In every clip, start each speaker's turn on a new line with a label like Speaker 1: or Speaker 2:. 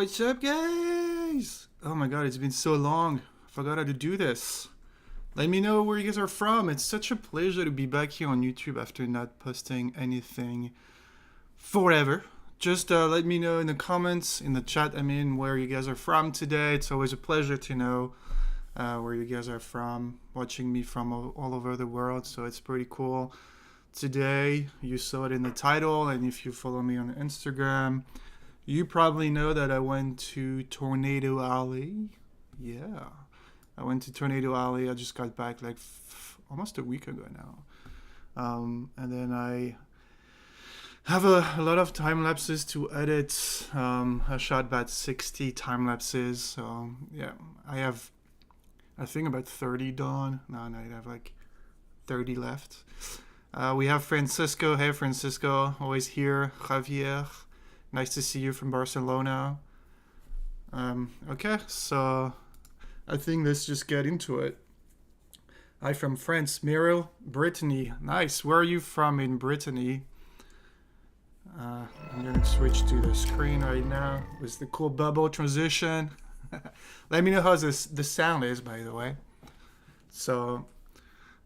Speaker 1: what's up, guys? Oh my god, it's been so long. I forgot how to do this. Let me know where you guys are from. It's such a pleasure to be back here on YouTube after not posting anything forever. Just let me know in the comments, in the chat, where you guys are from today. It's always a pleasure to know where you guys are from, watching me from all over the world, so it's pretty cool. Today, you saw it in the title, and if you follow me on Instagram, you probably know that I went to Tornado Alley. Yeah, I went to Tornado Alley. I just got back like almost a week ago now. And then I have a lot of time lapses to edit. I shot about 60 time lapses. So yeah, I think about 30 done. No, I have like 30 left. We have Francisco. Hey, Francisco, always here. Javier, nice to see you from Barcelona. Okay, so I think let's just get into it. Hi from France. Muriel, Brittany. Nice. Where are you from in Brittany? I'm going to switch to the screen right now with the cool bubble transition. Let me know how the sound is, by the way. So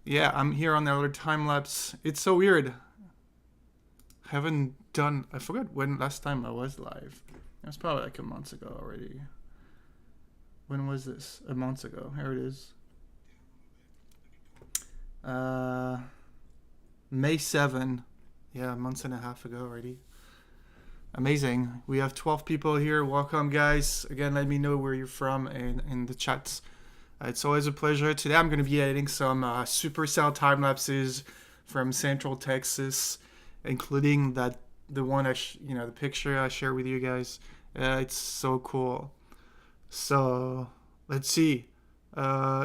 Speaker 1: yeah, I'm here on LRTimelapse. It's so weird. I forgot when last time I was live. It was probably like a month ago already. When was this? A month ago. Here it is. May 7. Yeah, a month and a half ago already. Amazing. We have 12 people here. Welcome, guys. Again, let me know where you're from in the chats. It's always a pleasure. Today I'm going to be editing some supercell time lapses from Central Texas, including the one the picture I share with you guys. It's so cool. So let's see.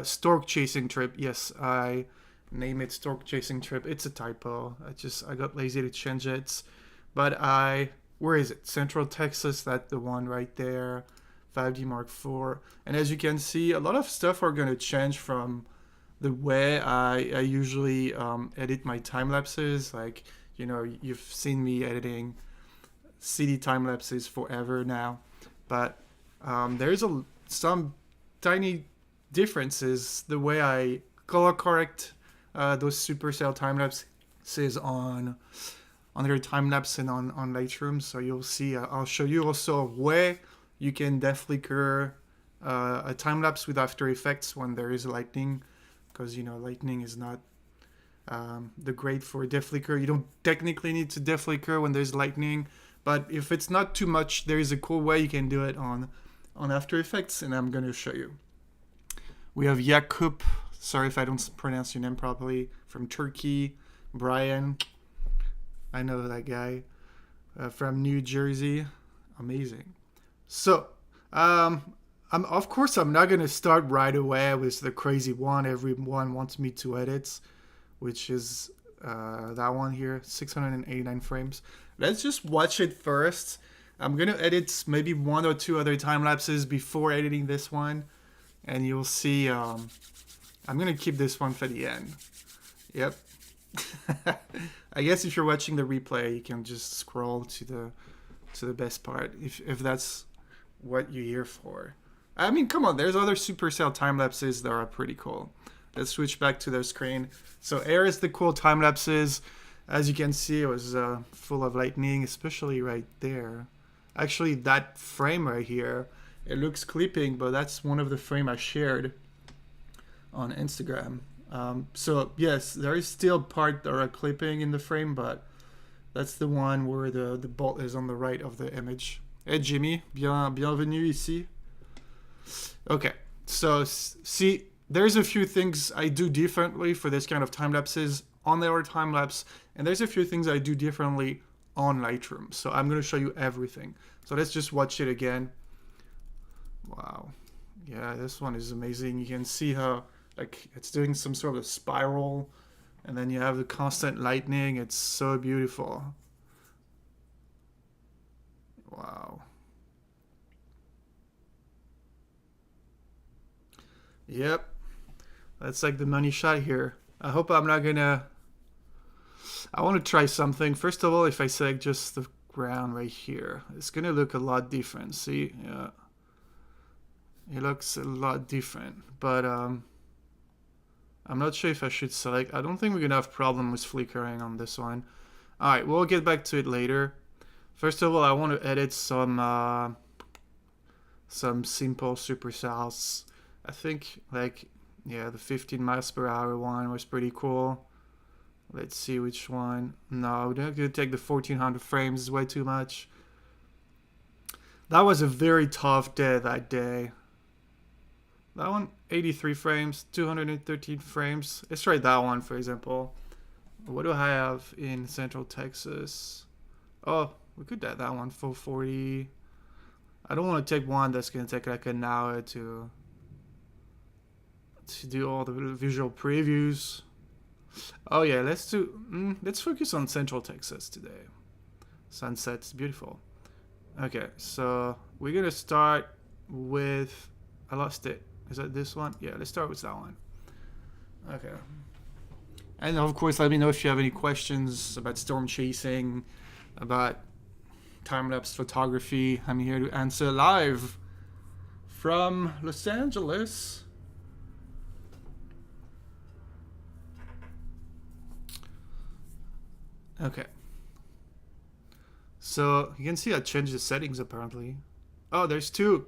Speaker 1: Stork chasing trip. Yes, I name it stork chasing trip. It's a typo. I got lazy to change it. But where is it? Central Texas. That's the one right there. 5D Mark IV. And as you can see, a lot of stuff are going to change from the way I usually edit my time lapses. Like, you've seen me editing CD time lapses forever now. But there's some tiny differences the way I color correct those supercell time lapses on their time lapse and on Lightroom. So you'll see, I'll show you also where you can deflicker a time lapse with After Effects when there is lightning, because lightning is not the great for deflicker. You don't technically need to deflicker when there's lightning, but if it's not too much, there is a cool way you can do it on After Effects, and I'm going to show you. We have Yakup, sorry if I don't pronounce your name properly, from Turkey. Brian, I know that guy, from New Jersey. Amazing. So, of course, I'm not going to start right away with the crazy one everyone wants me to edit, which is that one here, 689 frames. Let's just watch it first. I'm going to edit maybe one or two other time lapses before editing this one, and you'll see. I'm going to keep this one for the end. Yep. I guess if you're watching the replay, you can just scroll to the best part if that's what you're here for. Come on, there's other supercell time lapses that are pretty cool. Let's switch back to their screen. So here is the cool time lapses. As you can see, it was full of lightning, especially right there. Actually, that frame right here, it looks clipping, but that's one of the frame I shared on Instagram. So yes, there is still part that are clipping in the frame, but that's the one where the bolt is on the right of the image. Hey Jimmy, bienvenue ici. Okay, so see, there's a few things I do differently for this kind of time lapses on their time lapse, and there's a few things I do differently on Lightroom. So I'm going to show you everything. So let's just watch it again. Wow, yeah, this one is amazing. You can see how it's doing some sort of spiral, and then you have the constant lightning. It's so beautiful. Wow. Yep. That's like the money shot here. I hope I'm not gonna... I want to try something. First of all, if I select just the ground right here. It's gonna look a lot different. See, yeah, it looks a lot different. But I'm not sure if I should select. I don't think we're gonna have problem with flickering on this one. All right, we'll get back to it later. First of all, I want to edit some simple supercells. I think like, yeah, the 15 miles per hour one was pretty cool. Let's see which one. No, we're not gonna take the 1400 frames. It's way too much. That was a very tough day that day. That one, 83 frames, 213 frames. Let's try that one, for example. What do I have in Central Texas? Oh, we could add that one, full 40. I don't want to take one that's going to take like an hour to do all the visual previews. Oh yeah, let's focus on Central Texas today. Sunset's beautiful. Okay, so we're going to start with, I lost it. Is that this one? Yeah, let's start with that one. Okay. And of course, let me know if you have any questions about storm chasing, about time-lapse photography. I'm here to answer live from Los Angeles. Okay. So you can see I changed the settings apparently. Oh, there's two.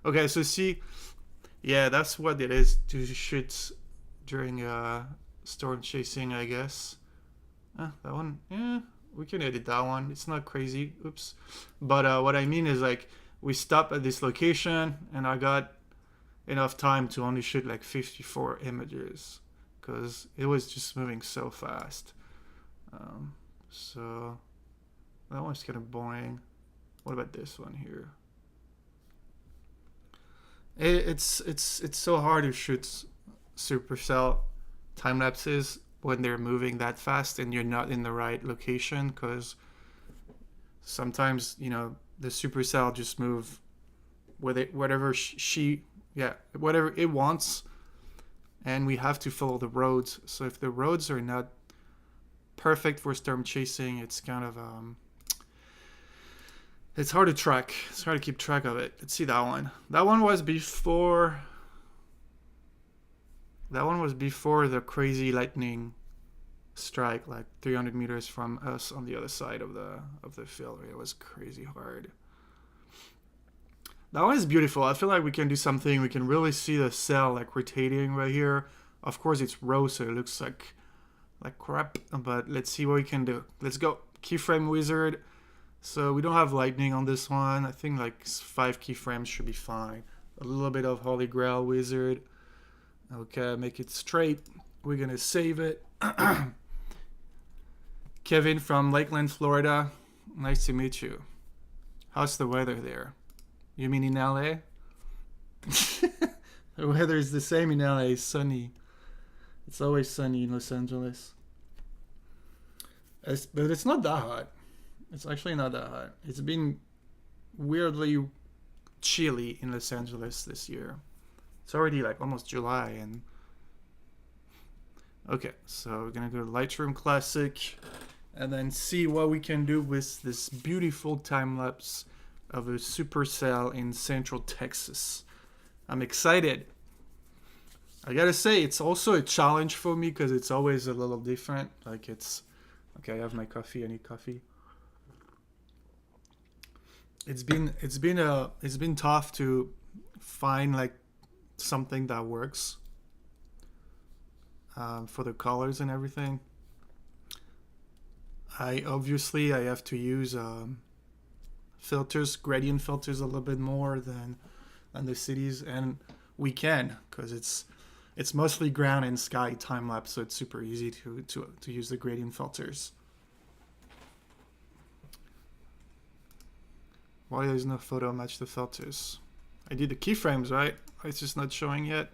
Speaker 1: Okay, so see, yeah, that's what it is to shoot during storm chasing, I guess. That one, yeah, we can edit that one. It's not crazy. Oops. But what I mean is like we stop at this location and I got enough time to only shoot like 54 images because it was just moving so fast. So that one's kind of boring. What about this one here? It's so hard to shoot supercell time lapses when they're moving that fast and you're not in the right location, because sometimes, you know, the supercell just move with it whatever whatever it wants, and we have to follow the roads. So if the roads are not perfect for storm chasing, it's kind of it's hard to track. It's hard to keep track of it. Let's see that one. That one was before the crazy lightning strike, like 300 meters from us on the other side of the field. It was crazy hard. That one is beautiful. I feel like we can do something. We can really see the cell like rotating right here. Of course, it's raw, so it looks like crap. But let's see what we can do. Let's go. Keyframe wizard. So we don't have lightning on this one. I think like 5 keyframes should be fine. A little bit of Holy Grail wizard. Okay, make it straight. We're gonna save it. Kevin from Lakeland, Florida. Nice to meet you. How's the weather there? You mean in LA? The weather is the same in LA. It's sunny. It's always sunny in Los Angeles. But it's not that hot. It's actually not that hot. It's been weirdly chilly in Los Angeles this year. It's already like almost July and... Okay, so we're gonna go to Lightroom Classic and then see what we can do with this beautiful time-lapse of a supercell in Central Texas. I'm excited. I gotta say, it's also a challenge for me because it's always a little different. Like it's... Okay, I have my coffee. I need coffee. It's been tough to find like something that works for the colors and everything. I have to use filters, gradient filters a little bit more than the cities, and we can because it's mostly ground and sky time lapse, so it's super easy to use the gradient filters. Why there's no photo match the filters? I did the keyframes, right? It's just not showing yet.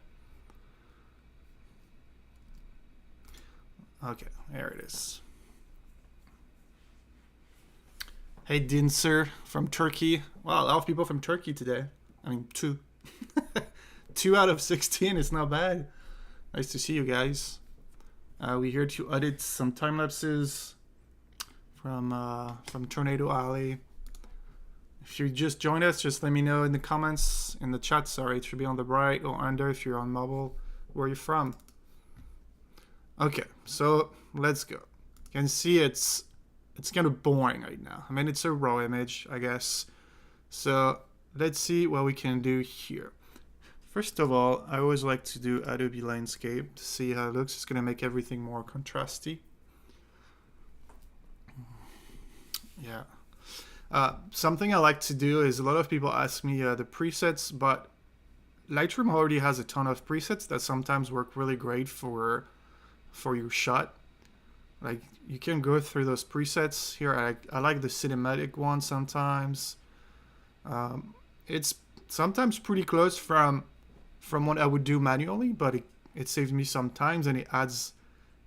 Speaker 1: Okay, there it is. Hey, Dinser from Turkey. Wow, a lot of people from Turkey today. I mean, 2. 2 out of 16 is not bad. Nice to see you guys. We're here to edit some time lapses from Tornado Alley. If you just joined us, just let me know in the comments, in the chat, sorry. It should be on the right or under if you're on mobile, where you're from. Okay, so let's go. You can see it's kind of boring right now. I mean, it's a raw image, I guess. So let's see what we can do here. First of all, I always like to do Adobe Landscape to see how it looks. It's going to make everything more contrasty. Yeah. Something I like to do is a lot of people ask me the presets, but Lightroom already has a ton of presets that sometimes work really great for your shot. Like, you can go through those presets here. I like the cinematic one sometimes. It's sometimes pretty close from what I would do manually, but it saves me some time and it adds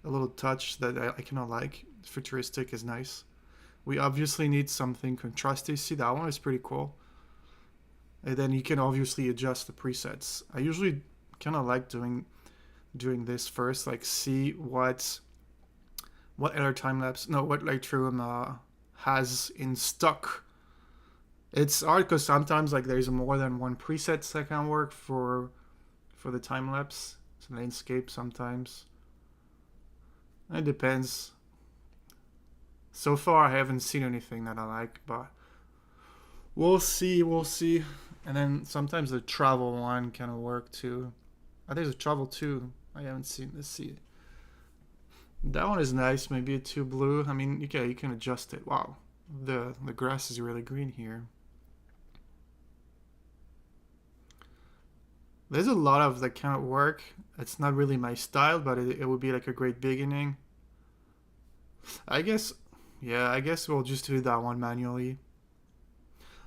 Speaker 1: a little touch that I kind of like. Futuristic is nice. We obviously need something contrasty. See, that one is pretty cool. And then you can obviously adjust the presets. I usually kind of like doing this first, like see what Lightroom has in stock. It's hard because sometimes like there's more than one preset that can work for the time lapse. It's landscape sometimes. It depends. So far, I haven't seen anything that I like, but we'll see. And then sometimes the travel one can work too. There's a travel too. I haven't seen this. See, that one is nice. Maybe it's too blue. I mean, you can adjust it. Wow, the grass is really green here. There's a lot of that kind of work. It's not really my style, but it would be like a great beginning. I guess we'll just do that one manually.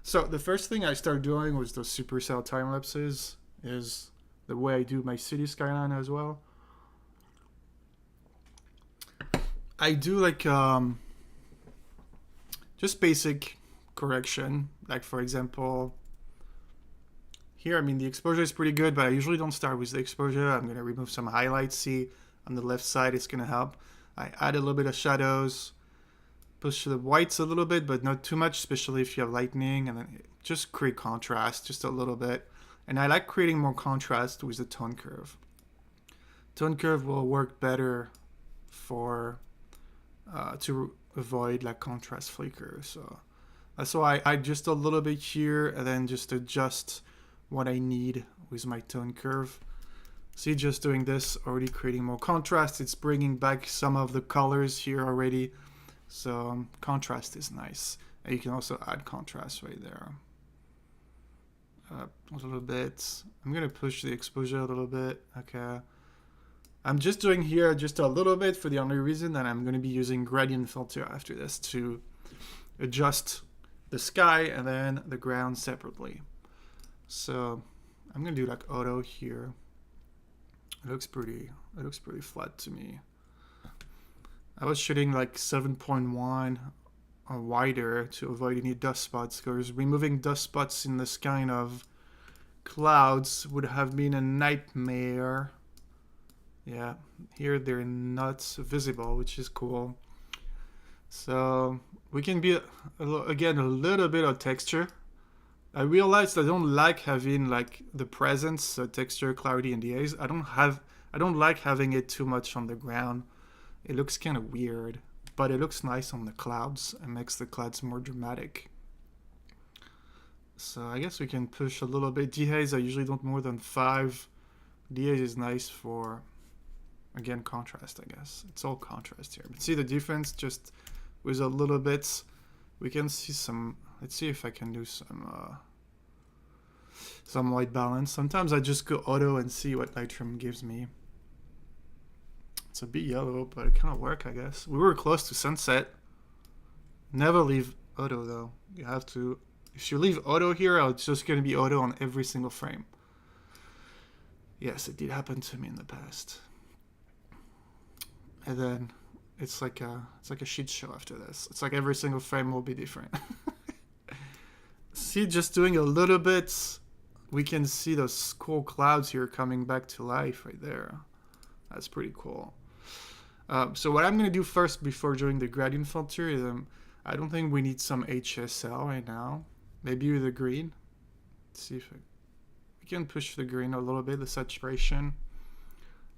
Speaker 1: So the first thing I started doing was those supercell time lapses. Is the way I do my city skyline as well. I do like just basic correction. Like for example, here, I mean, the exposure is pretty good, but I usually don't start with the exposure. I'm going to remove some highlights. See, on the left side, it's going to help. I add a little bit of shadows, push the whites a little bit, but not too much, especially if you have lightning, and then just create contrast just a little bit. And I like creating more contrast with the tone curve. Tone curve will work better for to avoid like contrast flicker. So that's why I just a little bit here, and then just adjust what I need with my tone curve. See, just doing this, already creating more contrast. It's bringing back some of the colors here already. So contrast is nice. And you can also add contrast right there. A little bit. I'm going to push the exposure a little bit. Okay. I'm just doing here just a little bit for the only reason that I'm going to be using gradient filter after this to adjust the sky and then the ground separately. So I'm going to do like auto here. It looks pretty flat to me. I was shooting like 7.1 or wider to avoid any dust spots, because removing dust spots in this kind of clouds would have been a nightmare. Yeah, here they're not visible, which is cool. So we can be again a little bit of texture. I realized I don't like having like the presence, texture, clarity, and the haze. I don't like having it too much on the ground. It looks kind of weird, but it looks nice on the clouds and makes the clouds more dramatic. So I guess we can push a little bit. Dehaze, I usually don't more than 5. Dehaze is nice for, again, contrast, I guess. It's all contrast here. But see the difference just with a little bit. We can see some, let's see if I can do some white balance. Sometimes I just go auto and see what Lightroom gives me. It's a bit yellow, but it kind of works, I guess. We were close to sunset. Never leave auto though. You have to, if you leave auto here, it's just going to be auto on every single frame. Yes, it did happen to me in the past. And then it's like a shit show after this. It's like every single frame will be different. See, just doing a little bit, we can see those cool clouds here coming back to life right there. That's pretty cool. So what I'm going to do first before doing the gradient filter is I don't think we need some HSL right now. Maybe with the green. Let's see if we can push the green a little bit, the saturation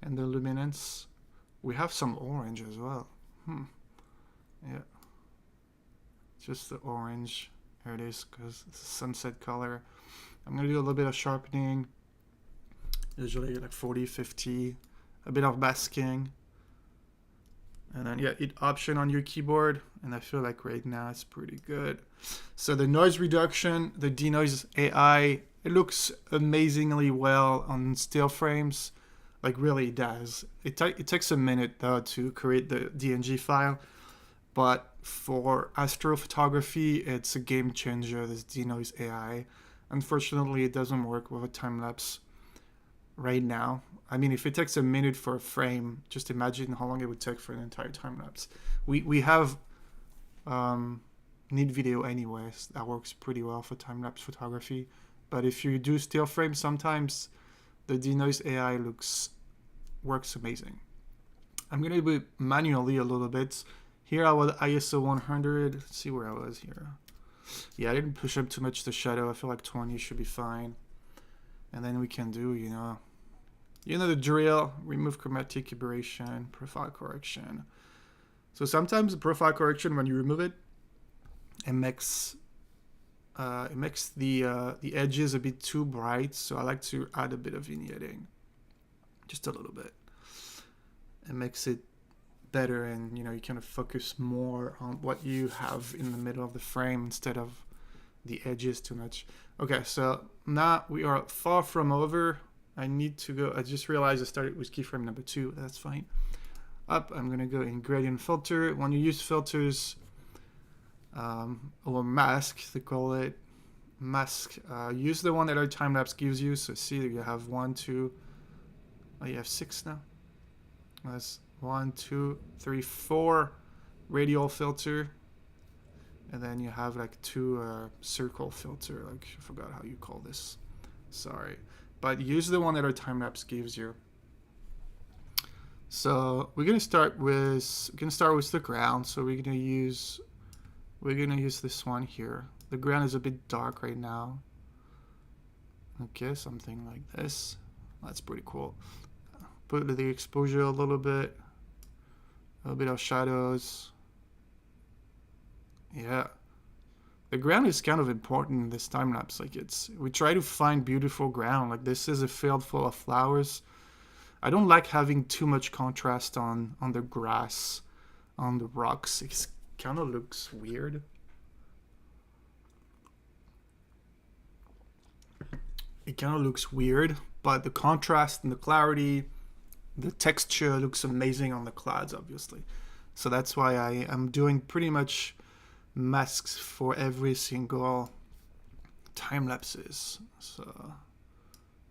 Speaker 1: and the luminance. We have some orange as well. Yeah. Just the orange. There it is, because it's a sunset color. I'm going to do a little bit of sharpening. Usually like 40, 50. A bit of masking. And then, yeah, hit Option on your keyboard. And I feel like right now it's pretty good. So the noise reduction, the denoise AI, it looks amazingly well on still frames. Like, really, it does. It takes a minute, though, to create the DNG file. But for astrophotography, it's a game changer, this denoise AI. Unfortunately, it doesn't work with a time-lapse right now. I mean, if it takes a minute for a frame, just imagine how long it would take for an entire time-lapse. We have neat video anyways. That works pretty well for time-lapse photography. But if you do still frames, sometimes the denoise AI works amazing. I'm going to do it manually a little bit. Here I was ISO 100. Let's see where I was here. Yeah, I didn't push up too much the shadow. I feel like 20 should be fine. And then we can do, you know the drill. Remove chromatic aberration, profile correction. So sometimes the profile correction, when you remove it, it makes the edges a bit too bright. So I like to add a bit of vignetting, just a little bit. It makes it better, and you kind of focus more on what you have in the middle of the frame instead of the edges too much. Okay, so now we are far from over. I need to go. I just realized I started with keyframe number 2. That's fine. Up, I'm gonna go in gradient filter. When you use filters, or mask, they call it mask. Use the one that our time-lapse gives you. So see, you have 1, 2. Oh, you have 6 now. That's 1, 2, 3, 4 radial filter, and then you have like 2 circle filter. Like, I forgot how you call this. Sorry, but use the one that our time-lapse gives you. So we're gonna start with the ground. So we're gonna use this one here. The ground is a bit dark right now. Okay, something like this. That's pretty cool. Put the exposure a little bit of shadows. Yeah, the ground is kind of important in this time lapse. Like, we try to find beautiful ground. Like, this is a field full of flowers. I don't like having too much contrast on the grass, on the rocks. It kind of looks weird. But the contrast and the clarity, the texture looks amazing on the clouds, obviously. So that's why I am doing pretty much masks for every single time lapses. So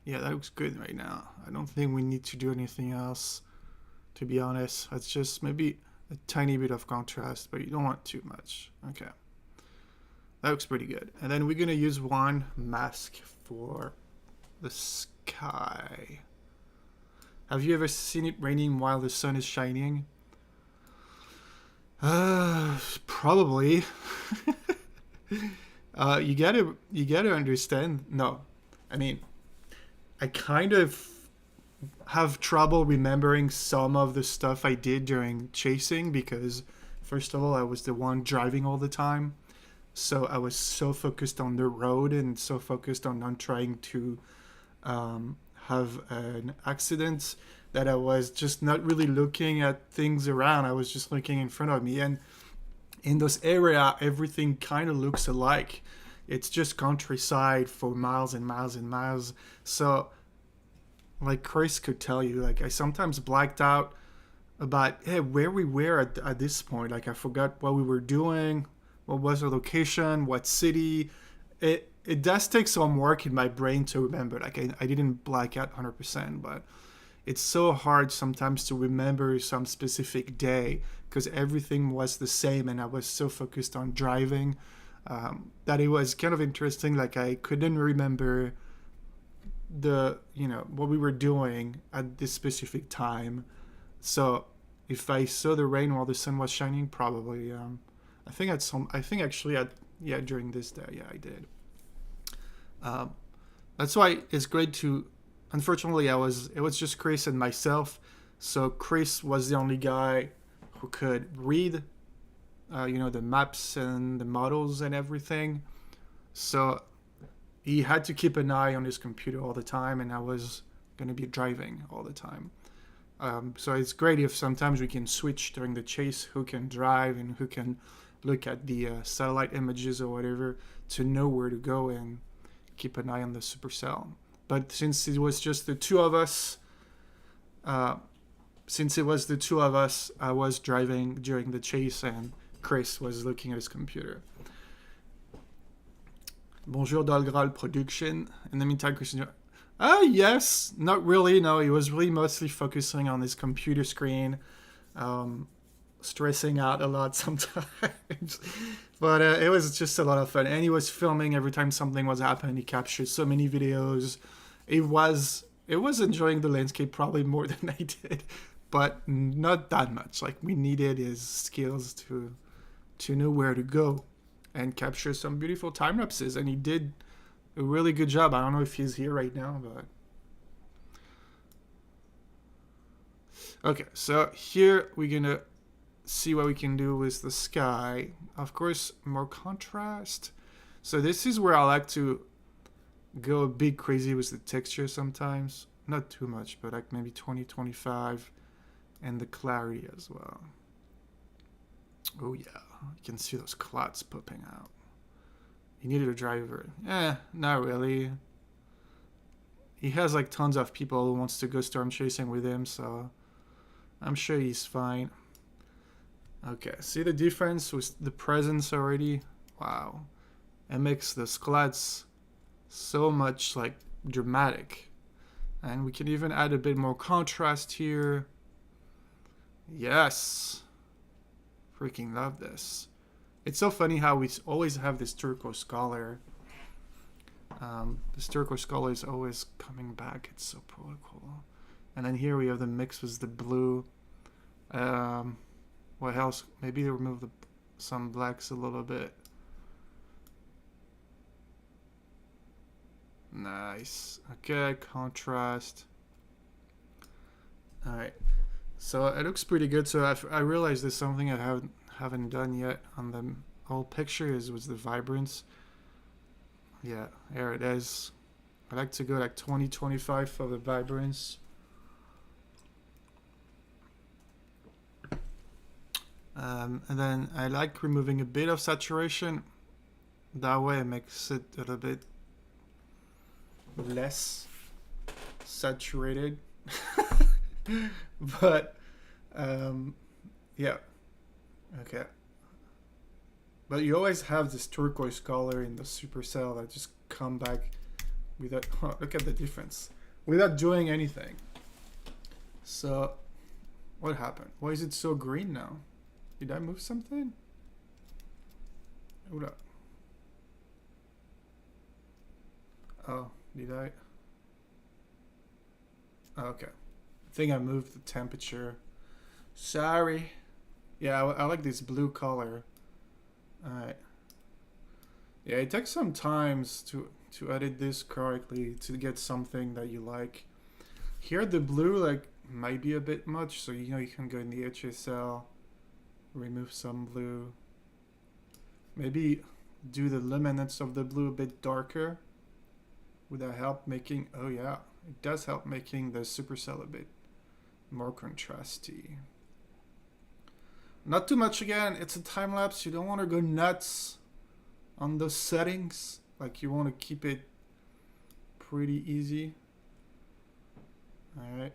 Speaker 1: yeah, that looks good right now. I don't think we need to do anything else, to be honest. It's just maybe a tiny bit of contrast, but you don't want too much. Okay, that looks pretty good. And then we're gonna use one mask for the sky. Have you ever seen it raining while the sun is shining? Probably. You gotta understand. No, I mean, I kind of have trouble remembering some of the stuff I did during chasing because, first of all, I was the one driving all the time. So I was so focused on the road and so focused on not trying to have an accident that I was just not really looking at things around. I was just looking in front of me. And in those areas, everything kind of looks alike. It's just countryside for miles and miles and miles. So, like Chris could tell you, like, I sometimes blacked out about where we were at this point. Like, I forgot what we were doing, what was the location, what city. It does take some work in my brain to remember. Like, I didn't black out 100%, but it's so hard sometimes to remember some specific day because everything was the same and I was so focused on driving that it was kind of interesting. Like, I couldn't remember what we were doing at this specific time. So if I saw the rain while the sun was shining, probably I think at some. I think actually at yeah during this day, yeah I did. That's why it's great to. Unfortunately, it was just Chris and myself, so Chris was the only guy who could read, the maps and the models and everything. So he had to keep an eye on his computer all the time, and I was going to be driving all the time. So it's great if sometimes we can switch during the chase who can drive and who can look at the satellite images or whatever to know where to go and keep an eye on the supercell. But since it was just the two of us, I was driving during the chase and Chris was looking at his computer. Bonjour Dalgral Production. In the meantime, Christian. Yes, not really. No, he was really mostly focusing on his computer screen, stressing out a lot sometimes. But it was just a lot of fun. And he was filming every time something was happening. He captured so many videos. It was enjoying the landscape probably more than I did, but not that much. Like we needed his skills to know where to go and capture some beautiful time lapses, and he did a really good job. I don't know if he's here right now, but okay. So here we're gonna see what we can do with the sky. Of course, more contrast. So this is where I like to go a bit crazy with the texture sometimes. Not too much, but like maybe 20, 25, and the clarity as well. Oh yeah, you can see those clouds popping out. He needed a driver. Not really. He has like tons of people who wants to go storm chasing with him, so I'm sure he's fine. Okay, see the difference with the presence already? Wow. It makes the clouds so much like dramatic. And we can even add a bit more contrast here. Yes. Freaking love this. It's so funny how we always have this turquoise color. This turquoise color is always coming back. It's so cool. And then here we have the mix with the blue. What else? Maybe remove some blacks a little bit. Nice. Okay, contrast. Alright. So it looks pretty good. So I realized there's something I haven't done yet on the whole picture was the vibrance. Yeah, there it is. I like to go like 20, 25 for the vibrance. And then I like removing a bit of saturation. That way it makes it a little bit less saturated. But yeah, okay. But you always have this turquoise color in the supercell that just come back without look at the difference without doing anything. So what happened? Why is it so green now? Did I move something? Hold up. Oh, did I? Oh, okay. I think I moved the temperature. Sorry. Yeah, I like this blue color. Alright. Yeah, it takes some time to edit this correctly to get something that you like. Here the blue like might be a bit much, so you can go in the HSL, remove some blue. Maybe do the luminance of the blue a bit darker. Would that help making, oh yeah, it does help making the supercell a bit more contrasty. Not too much again, it's a time lapse. You don't want to go nuts on those settings. Like you want to keep it pretty easy. Alright.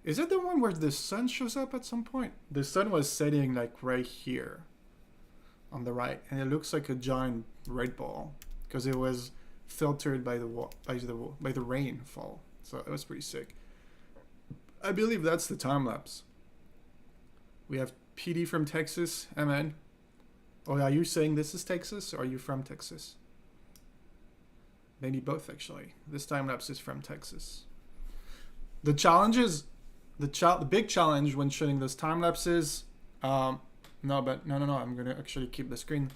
Speaker 1: Is it the one where the sun shows up at some point? The sun was setting like right here on the right, and it looks like a giant red ball because it was filtered by the rainfall. So it was pretty sick. I believe that's the time lapse. We have PD from Texas. Amen. Oh, are you saying this is Texas, or are you from Texas? Maybe both, actually. This time lapse is from Texas. The challenge is the big challenge when shooting those time lapses No, but no. I'm gonna actually keep the screen.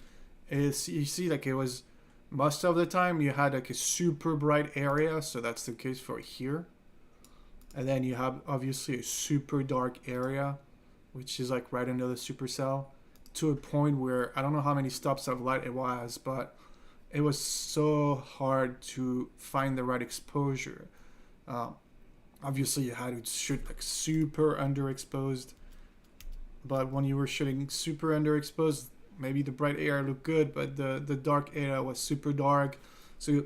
Speaker 1: Is you see like it was most of the time you had like a super bright area, so that's the case for here. And then you have obviously a super dark area, which is like right under the supercell, to a point where I don't know how many stops of light it was, but it was so hard to find the right exposure. Obviously, you had to shoot like super underexposed, but when you were shooting super underexposed, maybe the bright area looked good, but the dark area was super dark. So,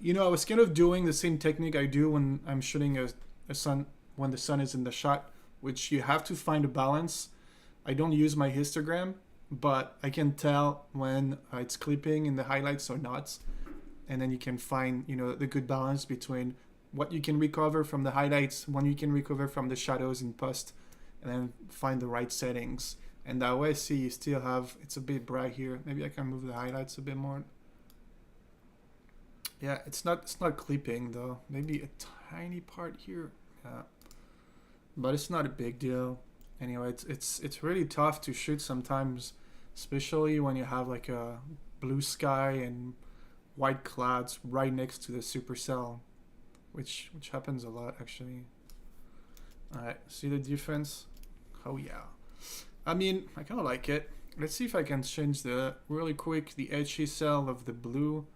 Speaker 1: you know, I was kind of doing the same technique I do when I'm shooting a sun when the sun is in the shot, which you have to find a balance. I don't use my histogram, but I can tell when it's clipping in the highlights or not, and then you can find, you know, the good balance between what you can recover from the highlights, when you can recover from the shadows in post, and then find the right settings. And that way, see, you still have, it's a bit bright here. Maybe I can move the highlights a bit more. Yeah, it's not clipping though. Maybe a tiny part here. Yeah, but it's not a big deal. Anyway, it's really tough to shoot sometimes, especially when you have like a blue sky and white clouds right next to the supercell, which happens a lot actually. All right, see the difference? Oh yeah. I mean, I kind of like it. Let's see if I can change the really quick the edgy cell of the blue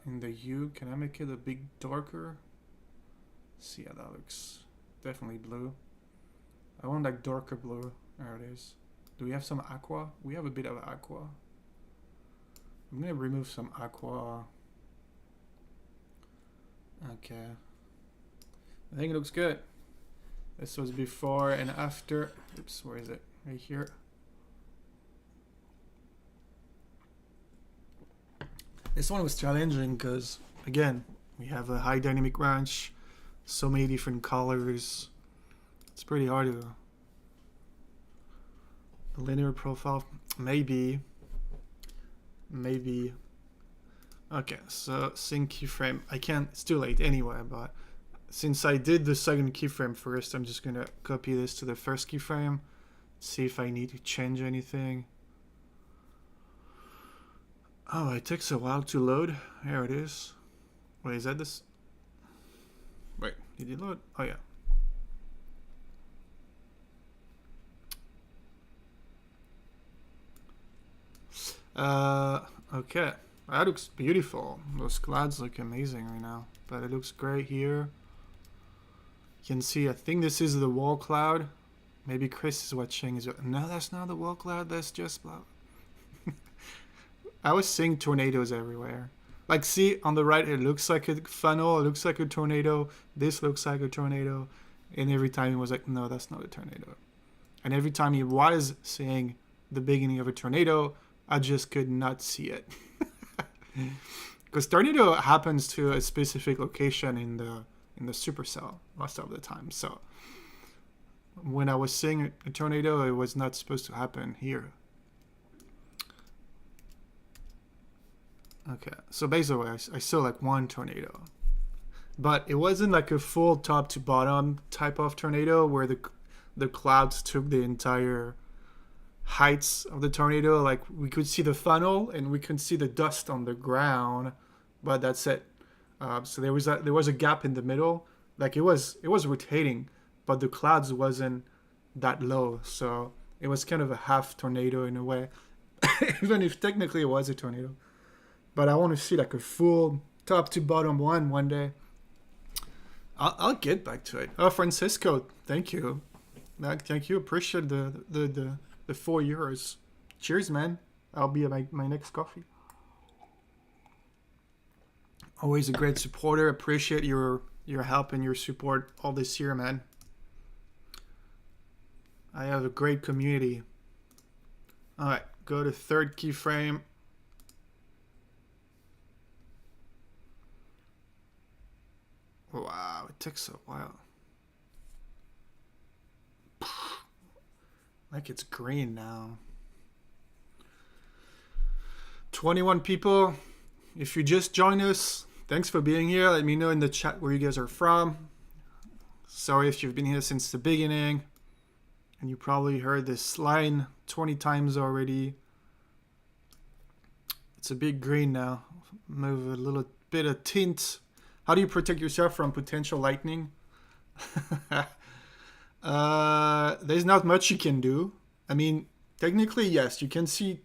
Speaker 1: in the hue. Can I make it a bit darker? See how that looks. Definitely blue. I want like darker blue. There it is. Do we have some aqua? We have a bit of aqua. I'm gonna remove some aqua. Okay. I think it looks good. This was before and after. Oops, where is it? Right here. This one was challenging because, again, we have a high dynamic range, so many different colors. It's pretty hard to... A linear profile, maybe. Okay, so sync keyframe. I can't, it's too late anyway, but since I did the second keyframe first, I'm just gonna copy this to the first keyframe, see if I need to change anything. Oh, it takes a while to load. Here it is. Wait, is that this? Wait, did it load? Oh yeah. Okay, that looks beautiful. Those clouds look amazing right now, but it looks great here. You can see, I think this is the wall cloud. Maybe Chris is watching. No, that's not the wall cloud. That's just cloud. I was seeing tornadoes everywhere. Like, see, on the right, it looks like a funnel. It looks like a tornado. This looks like a tornado. And every time he was like, no, that's not a tornado. And every time he was seeing the beginning of a tornado, I just could not see it. Because tornado happens to a specific location in the supercell most of the time. So when I was seeing a tornado, it was not supposed to happen here. Okay, so basically I saw like one tornado, but it wasn't like a full top to bottom type of tornado where the clouds took the entire heights of the tornado. Like, we could see the funnel and we could see the dust on the ground, but that's it. So there was a gap in the middle. Like, it was rotating, but the clouds wasn't that low, so it was kind of a half tornado in a way, even if technically it was a tornado. But I want to see like a full top to bottom one day. I'll get back to it. Oh, Francisco, thank you. Thank you. Appreciate the €4. Cheers, man. I'll be at my next coffee. Always a great supporter. Appreciate your help and your support all this year, man. I have a great community. All right, go to third keyframe. Wow, it takes a while. Like, it's green now. 21 people. If you just joined us, thanks for being here. Let me know in the chat where you guys are from. Sorry if you've been here since the beginning. And you probably heard this line 20 times already. It's a big green now. Move a little bit of tint. How do you protect yourself from potential lightning? There's not much you can do. I mean, technically, yes, you can see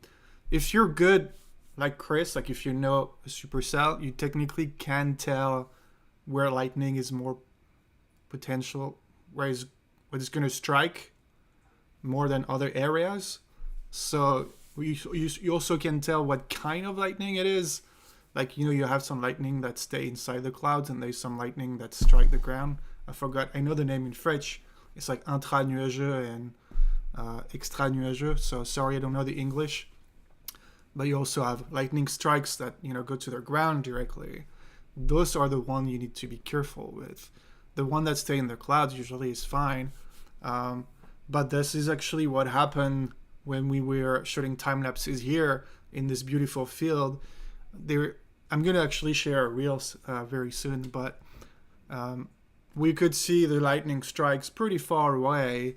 Speaker 1: if you're good, like Chris, like if you know a supercell, you technically can tell where lightning is more potential, where it's going to strike more than other areas. So you also can tell what kind of lightning it is. Like, you know, you have some lightning that stay inside the clouds and there's some lightning that strike the ground. I know the name in French. It's like intra-nuageux and extra-nuageux. So sorry, I don't know the English. But you also have lightning strikes that, you know, go to the ground directly. Those are the ones you need to be careful with. The one that stay in the clouds usually is fine. But this is actually what happened when we were shooting time lapses here in this beautiful field. I'm going to actually share reels very soon, but we could see the lightning strikes pretty far away.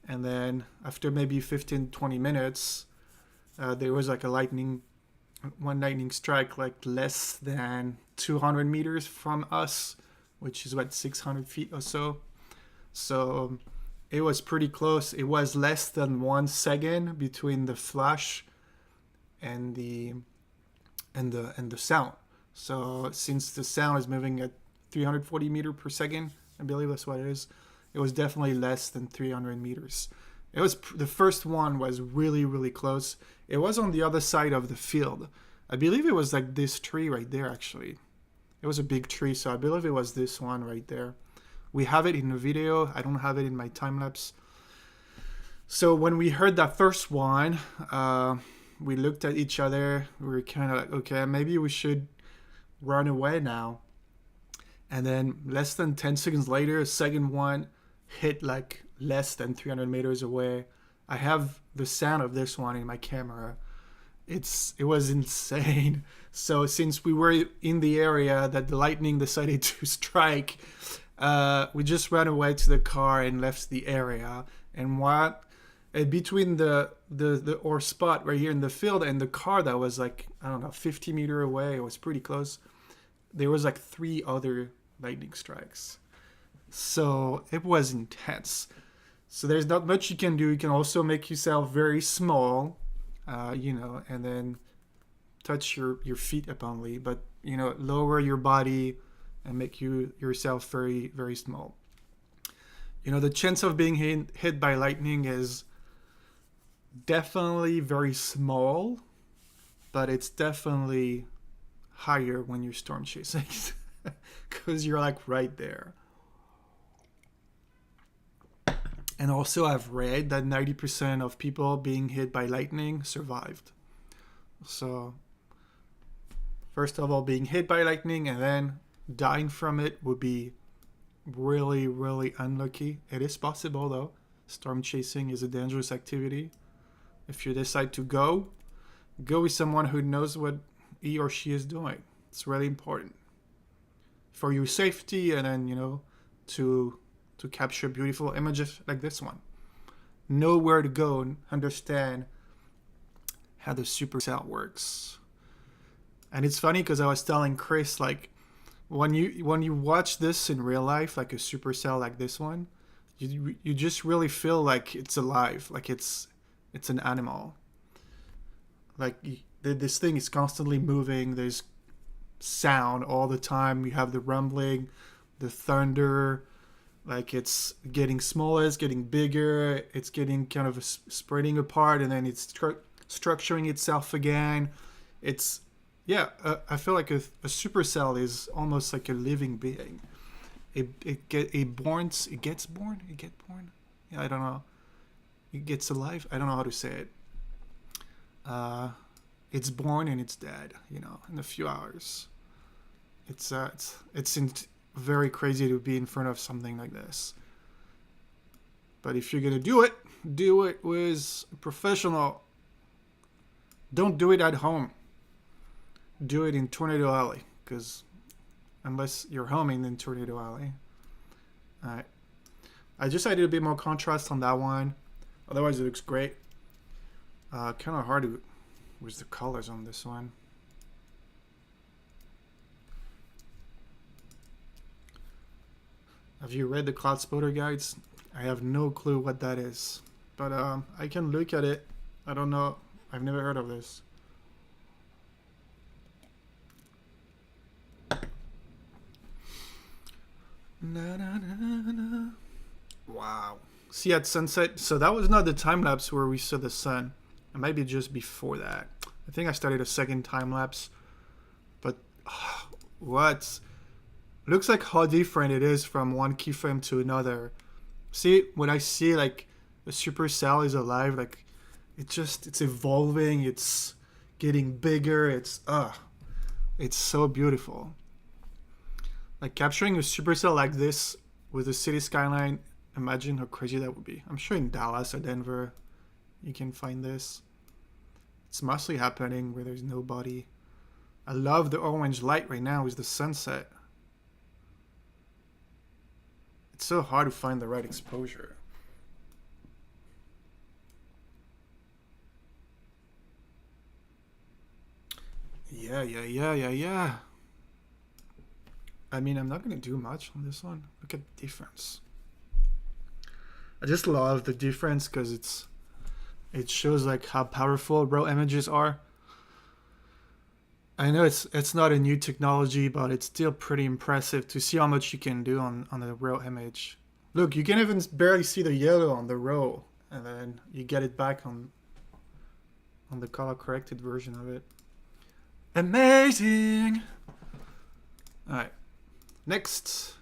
Speaker 1: And then after maybe 15-20 minutes, there was like one lightning strike like less than 200 meters from us, which is what, 600 feet or so. So it was pretty close. It was less than 1 second between the flash and the sound. So since the sound is moving at 340 meters per second, I believe that's what it is, it was definitely less than 300 meters. It was the first one was really, really close. It was on the other side of the field. I believe it was like this tree right there, actually. It was a big tree, so I believe it was this one right there. We have it in the video. I don't have it in my time lapse. So when we heard that first one, we looked at each other. We were kind of like, okay, maybe we should run away now. And then less than 10 seconds later, a second one hit like less than 300 meters away. I have the sound of this one in my camera. It was insane. So since we were in the area that the lightning decided to strike, we just ran away to the car and left the area. And between our spot right here in the field and the car that was like, I don't know, 50 meters away, it was pretty close, there was like 3 other lightning strikes. So it was intense. So there's not much you can do. You can also make yourself very small, and then touch your feet uponly, but, lower your body and make yourself very, very small. The chance of being hit by lightning is definitely very small, but it's definitely higher when you're storm chasing because you're like right there. And also I've read that 90% of people being hit by lightning survived. So first of all, being hit by lightning and then dying from it would be really, really unlucky. It is possible though. Storm chasing is a dangerous activity. If you decide to go with someone who knows what he or she is doing. It's really important for your safety, and then to capture beautiful images like this one. Know where to go and understand how the supercell works. And it's funny because I was telling Chris, like, when you watch this in real life, like a supercell like this one, you just really feel like it's alive, like it's an animal. Like this thing is constantly moving. There's sound all the time. You have the rumbling, the thunder. Like it's getting smaller, it's getting bigger, it's getting kind of spreading apart, and then it's structuring itself again. I feel like a supercell is almost like a living being. It gets born. Yeah, I don't know. It gets alive. I don't know how to say it. It's born and it's dead. In a few hours. It's very crazy to be in front of something like this. But if you're gonna do it with a professional. Don't do it at home. Do it in Tornado Alley, because unless you're homing in Tornado Alley. Alright. I just added a bit more contrast on that one. Otherwise, it looks great. Kind of hard with the colors on this one. Have you read the Cloud Spotter guides? I have no clue what that is, but I can look at it. I don't know. I've never heard of this. Na, na, na, na. Wow. See at sunset. So that was not the time lapse where we saw the sun. It might be just before that. I think I started a second time lapse. But what? Looks like how different it is from one keyframe to another. See, when I see like a supercell is alive, like it's evolving, it's getting bigger, it's so beautiful. Like capturing a supercell like this with a city skyline, imagine how crazy that would be. I'm sure in Dallas or Denver you can find this. It's mostly happening where there's nobody. I love the orange light right now with the sunset. It's so hard to find the right exposure. Yeah. I mean, I'm not going to do much on this one. Look at the difference. I just love the difference because it shows like how powerful raw images are. I know it's not a new technology, but it's still pretty impressive to see how much you can do on a raw image. Look, you can even barely see the yellow on the raw, and then you get it back on the color corrected version of it. Amazing! Alright, next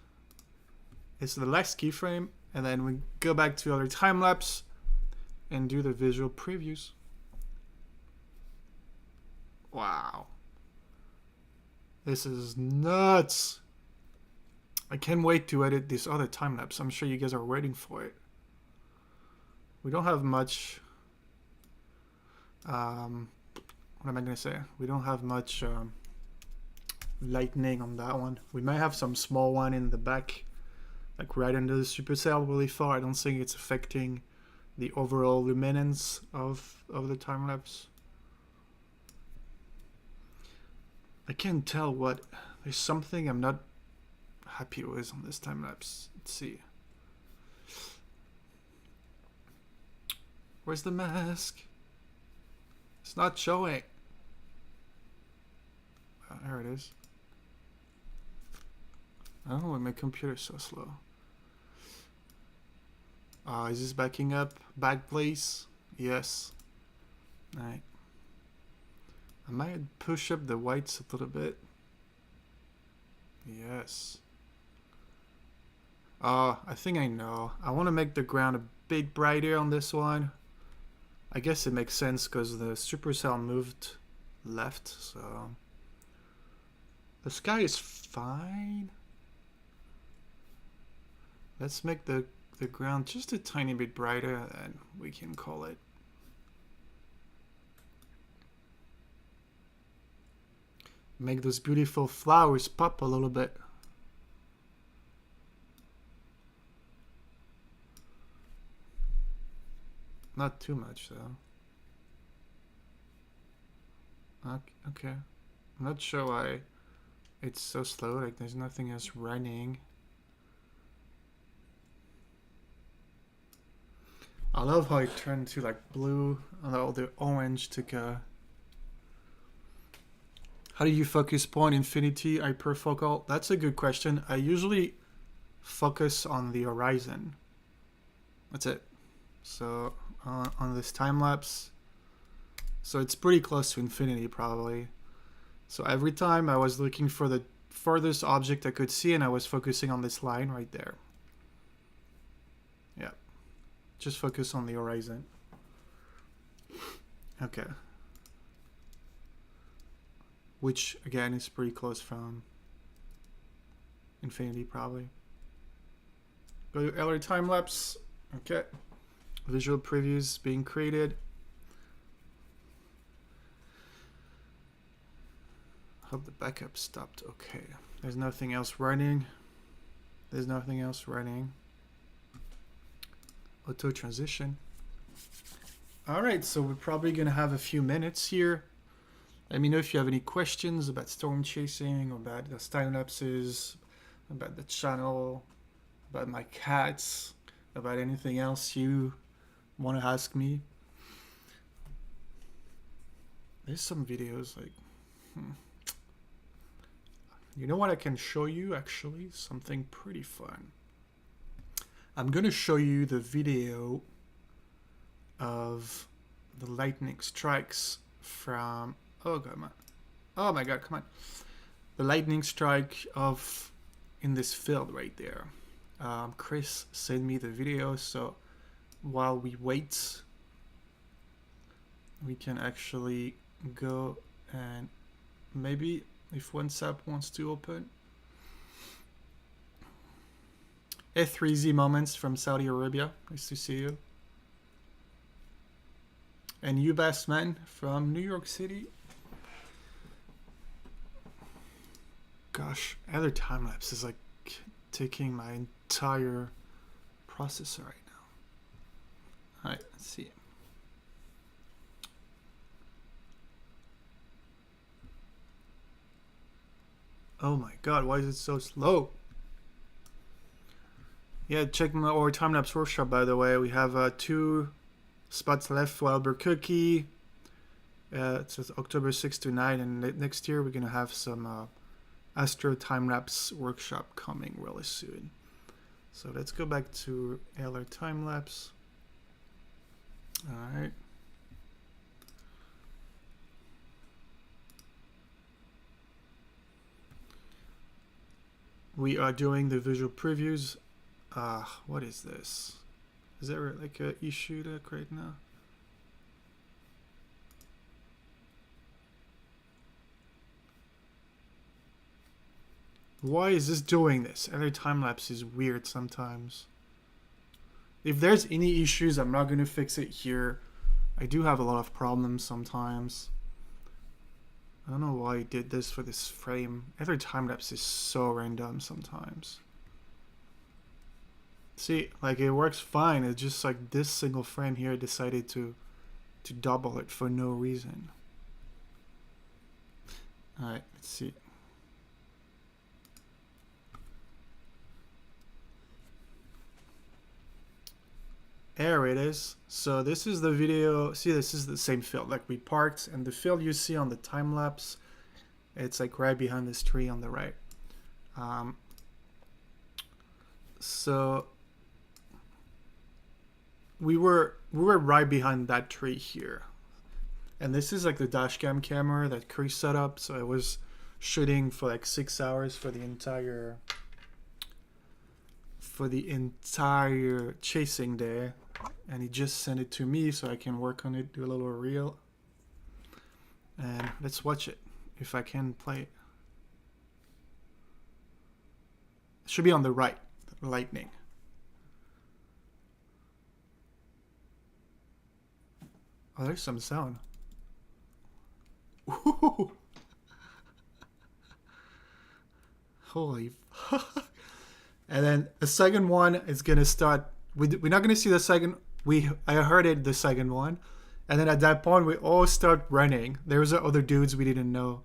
Speaker 1: is the last keyframe, and then we go back to other time lapse and do the visual previews. Wow. This is nuts. I can't wait to edit this other time lapse. I'm sure you guys are waiting for it. We don't have much. What am I going to say? We don't have much lightning on that one. We might have some small one in the back, like right under the supercell really far. I don't think it's affecting the overall luminance of the time lapse. I can't tell what. There's something I'm not happy with on this time lapse. Let's see. Where's the mask? It's not showing. There it is. I don't know why my computer's so slow. Is this backing up? Back place? Yes. Alright. I might push up the whites a little bit. Yes. I think I know. I want to make the ground a bit brighter on this one. I guess it makes sense because the supercell moved left, so the sky is fine. Let's make the ground just a tiny bit brighter and we can call it. Make those beautiful flowers pop a little bit. Not too much though. Okay. I'm not sure why it's so slow, like there's nothing else running. I love how it turned to like blue and all the orange took a... How do you focus point infinity hyperfocal? That's a good question. I usually focus on the horizon. That's it. So on this time lapse, so it's pretty close to infinity probably. So every time I was looking for the furthest object I could see and I was focusing on this line right there. Yeah, just focus on the horizon. Okay. Which again is pretty close from infinity probably. Go to LRTimelapse. Okay. Visual previews being created. Hope the backup stopped. Okay. There's nothing else running. There's nothing else running. Auto transition. All right, so we're probably gonna have a few minutes here. Let me know if you have any questions about storm chasing, or about the time lapses, about the channel, about my cats, about anything else you want to ask me. There's some videos like, you know what I can show you actually? Something pretty fun. I'm gonna show you the video of the lightning strikes from, oh my god, come on. The lightning strike of in this field right there. Chris sent me the video, so while we wait, we can actually go and maybe if WhatsApp wants to open. F3Z Moments from Saudi Arabia, nice to see you. And Ubas Man from New York City. Gosh, LRTimelapse is like taking my entire processor right now. Alright, let's see. Oh my god, why is it so slow? Yeah, check our time-lapse workshop, by the way. We have 2 spots left for Albuquerque. It says October 6 to 9, and next year we're going to have some Astro time-lapse workshop coming really soon. So let's go back to LRTimelapse. Alright. We are doing the visual previews. What is this? Is there like an issue like right now? Why is this doing this? LRTimelapse is weird sometimes. If there's any issues, I'm not going to fix it here. I do have a lot of problems sometimes. I don't know why I did this for this frame. LRTimelapse is so random sometimes. See, like it works fine. It's just like this single frame here decided to double it for no reason. Alright, let's see. There it is. So this is the video. See, this is the same field. Like we parked, and the field you see on the time lapse, it's like right behind this tree on the right. So we were right behind that tree here, and this is like the dashcam camera that Chris set up. So I was shooting for like 6 hours for the entire chasing day, and he just sent it to me so I can work on it, do a little reel, and let's watch it if I can play it. It should be on the right, lightning. Oh, there's some sound. Ooh. Holy fuck. And then the second one is gonna start. We're not gonna see the second. I heard it, the second one, and then at that point we all start running. There's other dudes we didn't know.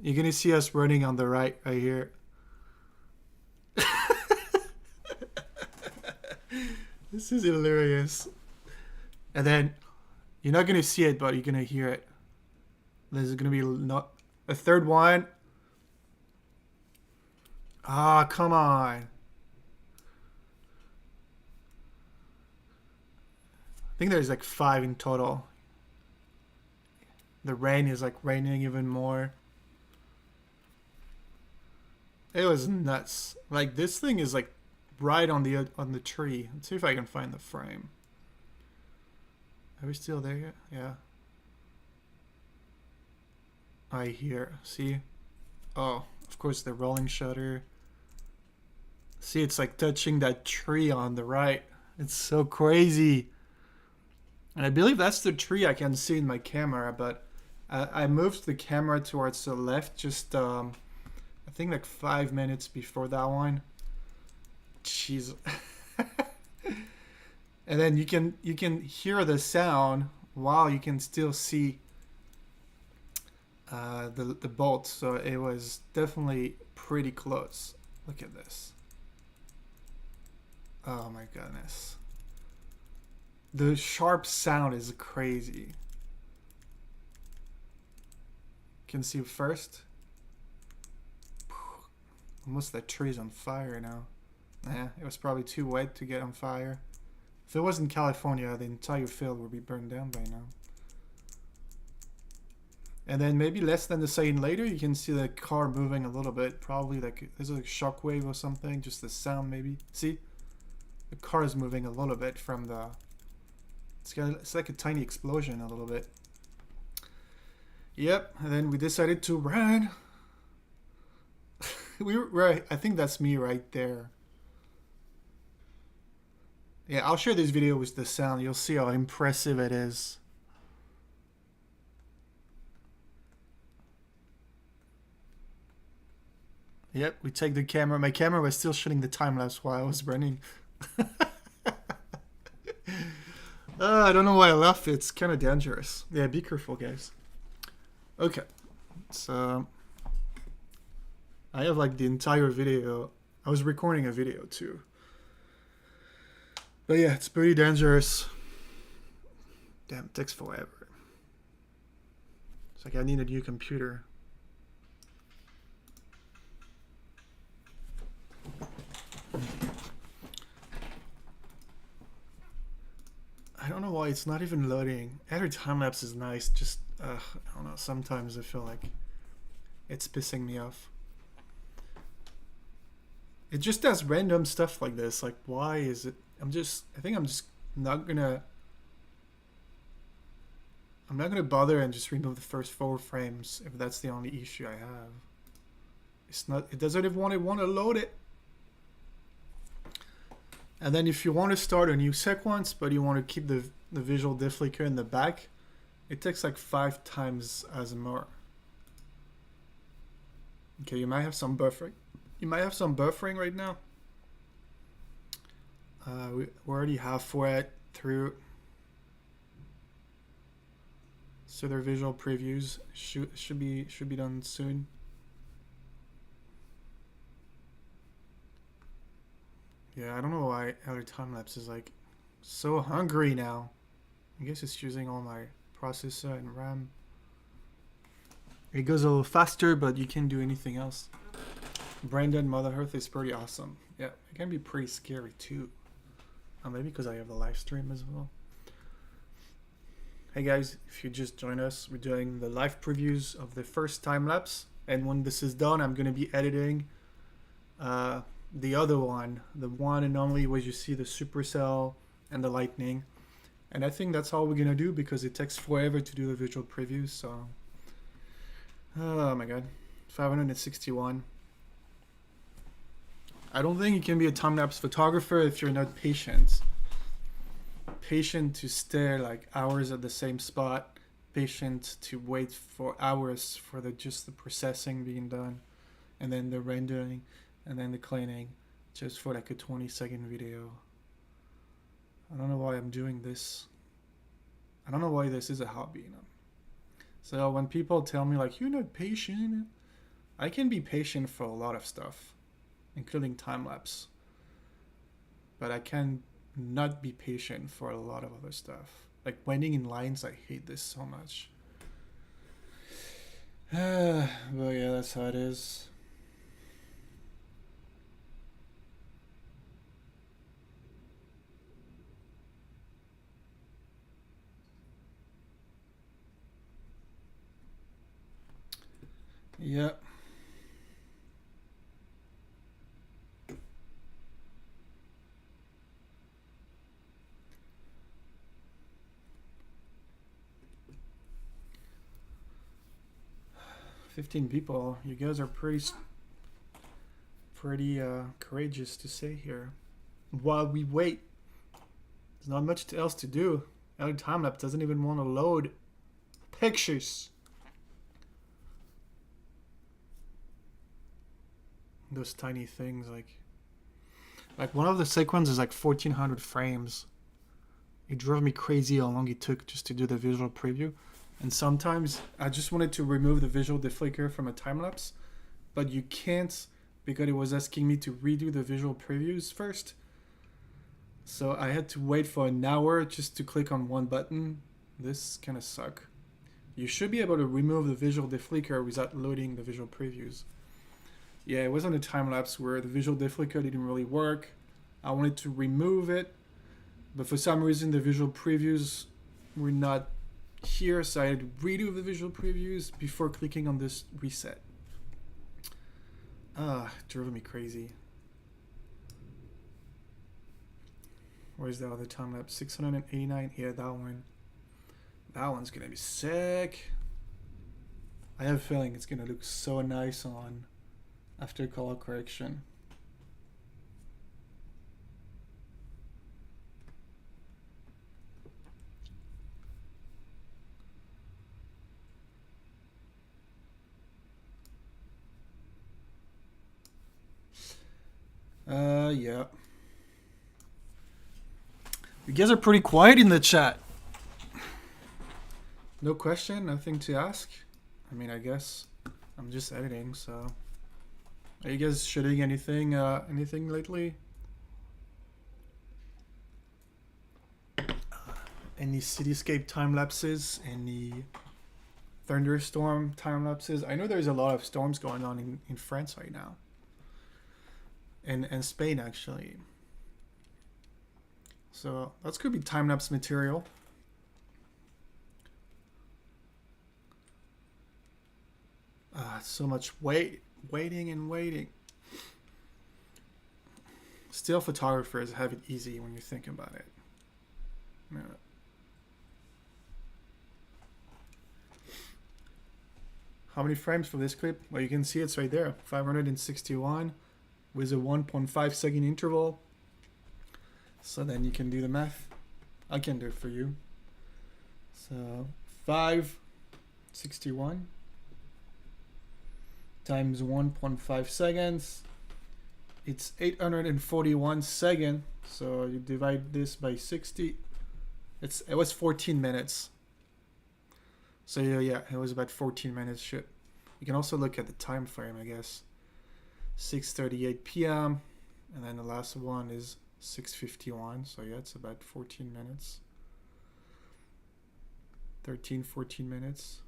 Speaker 1: You're gonna see us running on the right here. This is hilarious. And then you're not gonna see it, but you're gonna hear it. There's gonna be not a third one. Ah, come on. I think there's like 5 in total. The rain is like raining even more. It was nuts. Like this thing is like right on the tree. Let's see if I can find the frame. Are we still there yet? Yeah. I hear. See? Oh, of course the rolling shutter. See, it's like touching that tree on the right. It's so crazy. And I believe that's the tree I can see in my camera, but I moved the camera towards the left just, I think like 5 minutes before that one. Jeez. And then you can hear the sound while you can still see the bolt. So it was definitely pretty close. Look at this. Oh my goodness. The sharp sound is crazy. Can see first. Almost that tree's on fire now. Nah, it was probably too wet to get on fire. If it was in California, the entire field would be burned down by now. And then maybe less than a second later, you can see the car moving a little bit. Probably like there's a shockwave or something. Just the sound maybe. See? The car is moving a little bit from the... It's like a tiny explosion a little bit. Yep, and then we decided to run. We were right. I think that's me right there. Yeah, I'll share this video with the sound. You'll see how impressive it is. Yep, we take the camera. My camera was still shooting the time lapse while I was running. I don't know why I left. It's kind of dangerous. Yeah, be careful, guys. Okay, so I have like the entire video. I was recording a video too. But yeah, it's pretty dangerous. Damn, it takes forever. It's like I need a new computer. I don't know why it's not even loading. LRTimelapse is nice, just, I don't know, sometimes I feel like it's pissing me off. It just does random stuff like this, like why is it, I think I'm just not gonna bother and just remove the first 4 frames if that's the only issue I have. It doesn't even want to load it. And then if you want to start a new sequence, but you want to keep the visual deflicker in the back, it takes like 5 times as more. Okay, you might have some buffering. You might have some buffering right now. We're already halfway through. So their visual previews should be done soon. Yeah, I don't know why LRTimelapse is like so hungry now. I guess it's using all my processor and RAM. It goes a little faster, but you can't do anything else. Brandon Mother Earth is pretty awesome. Yeah, it can be pretty scary too. Maybe because I have the live stream as well. Hey guys, if you just joined us, we're doing the live previews of the first time lapse, and when this is done, I'm going to be editing the other one, the one and only where you see the supercell and the lightning. And I think that's all we're gonna do because it takes forever to do the visual previews. So, oh my god, 561. I don't think you can be a time-lapse photographer if you're not patient. Patient to stare like hours at the same spot. Patient to wait for hours for just the processing being done, and then the rendering, and then the cleaning, just for like a 20-second video. I don't know why I'm doing this. I don't know why this is a hobby, you know. So when people tell me like, you're not patient, I can be patient for a lot of stuff, including time-lapse. But I can not be patient for a lot of other stuff. Like waiting in lines, I hate this so much. But yeah, that's how it is. Yep. $15 people. You guys are pretty courageous to stay here while we wait. There's not much else to do. LRTimelapse doesn't even want to load pictures. Those tiny things, like one of the sequences is like 1400 frames. It drove me crazy how long it took just to do the visual preview. And sometimes I just wanted to remove the visual deflicker from a time lapse, but you can't because it was asking me to redo the visual previews first. So I had to wait for an hour just to click on one button. This kind of suck. You should be able to remove the visual deflicker without loading the visual previews. Yeah, it was on a time lapse where the visual deflicker didn't really work. I wanted to remove it, but for some reason the visual previews were not here, so I had to redo the visual previews before clicking on this reset. It drove me crazy. Where's the other time lapse? 689. Yeah, that one. That one's gonna be sick. I have a feeling it's gonna look so nice on after color correction. Yeah. You guys are pretty quiet in the chat. No question, nothing to ask. I mean, I guess I'm just editing, so. Are you guys shooting anything lately? Any cityscape time lapses? Any thunderstorm time lapses? I know there's a lot of storms going on in France right now. And Spain, actually. So that's could be time lapse material. So much waiting and waiting. Still, photographers have it easy when you think about it. Yeah. How many frames for this clip? Well, you can see it's right there, 561 with a 1.5 second interval. So then you can do the math. I can do it for you. So 561 times 1.5 seconds. It's 841 seconds. So you divide this by 60. It was 14 minutes. So yeah, it was about 14 minutes. Shit. You can also look at the time frame, I guess. 6:38 p.m. and then the last one is 6:51. So yeah, it's about 14 minutes. 14 minutes.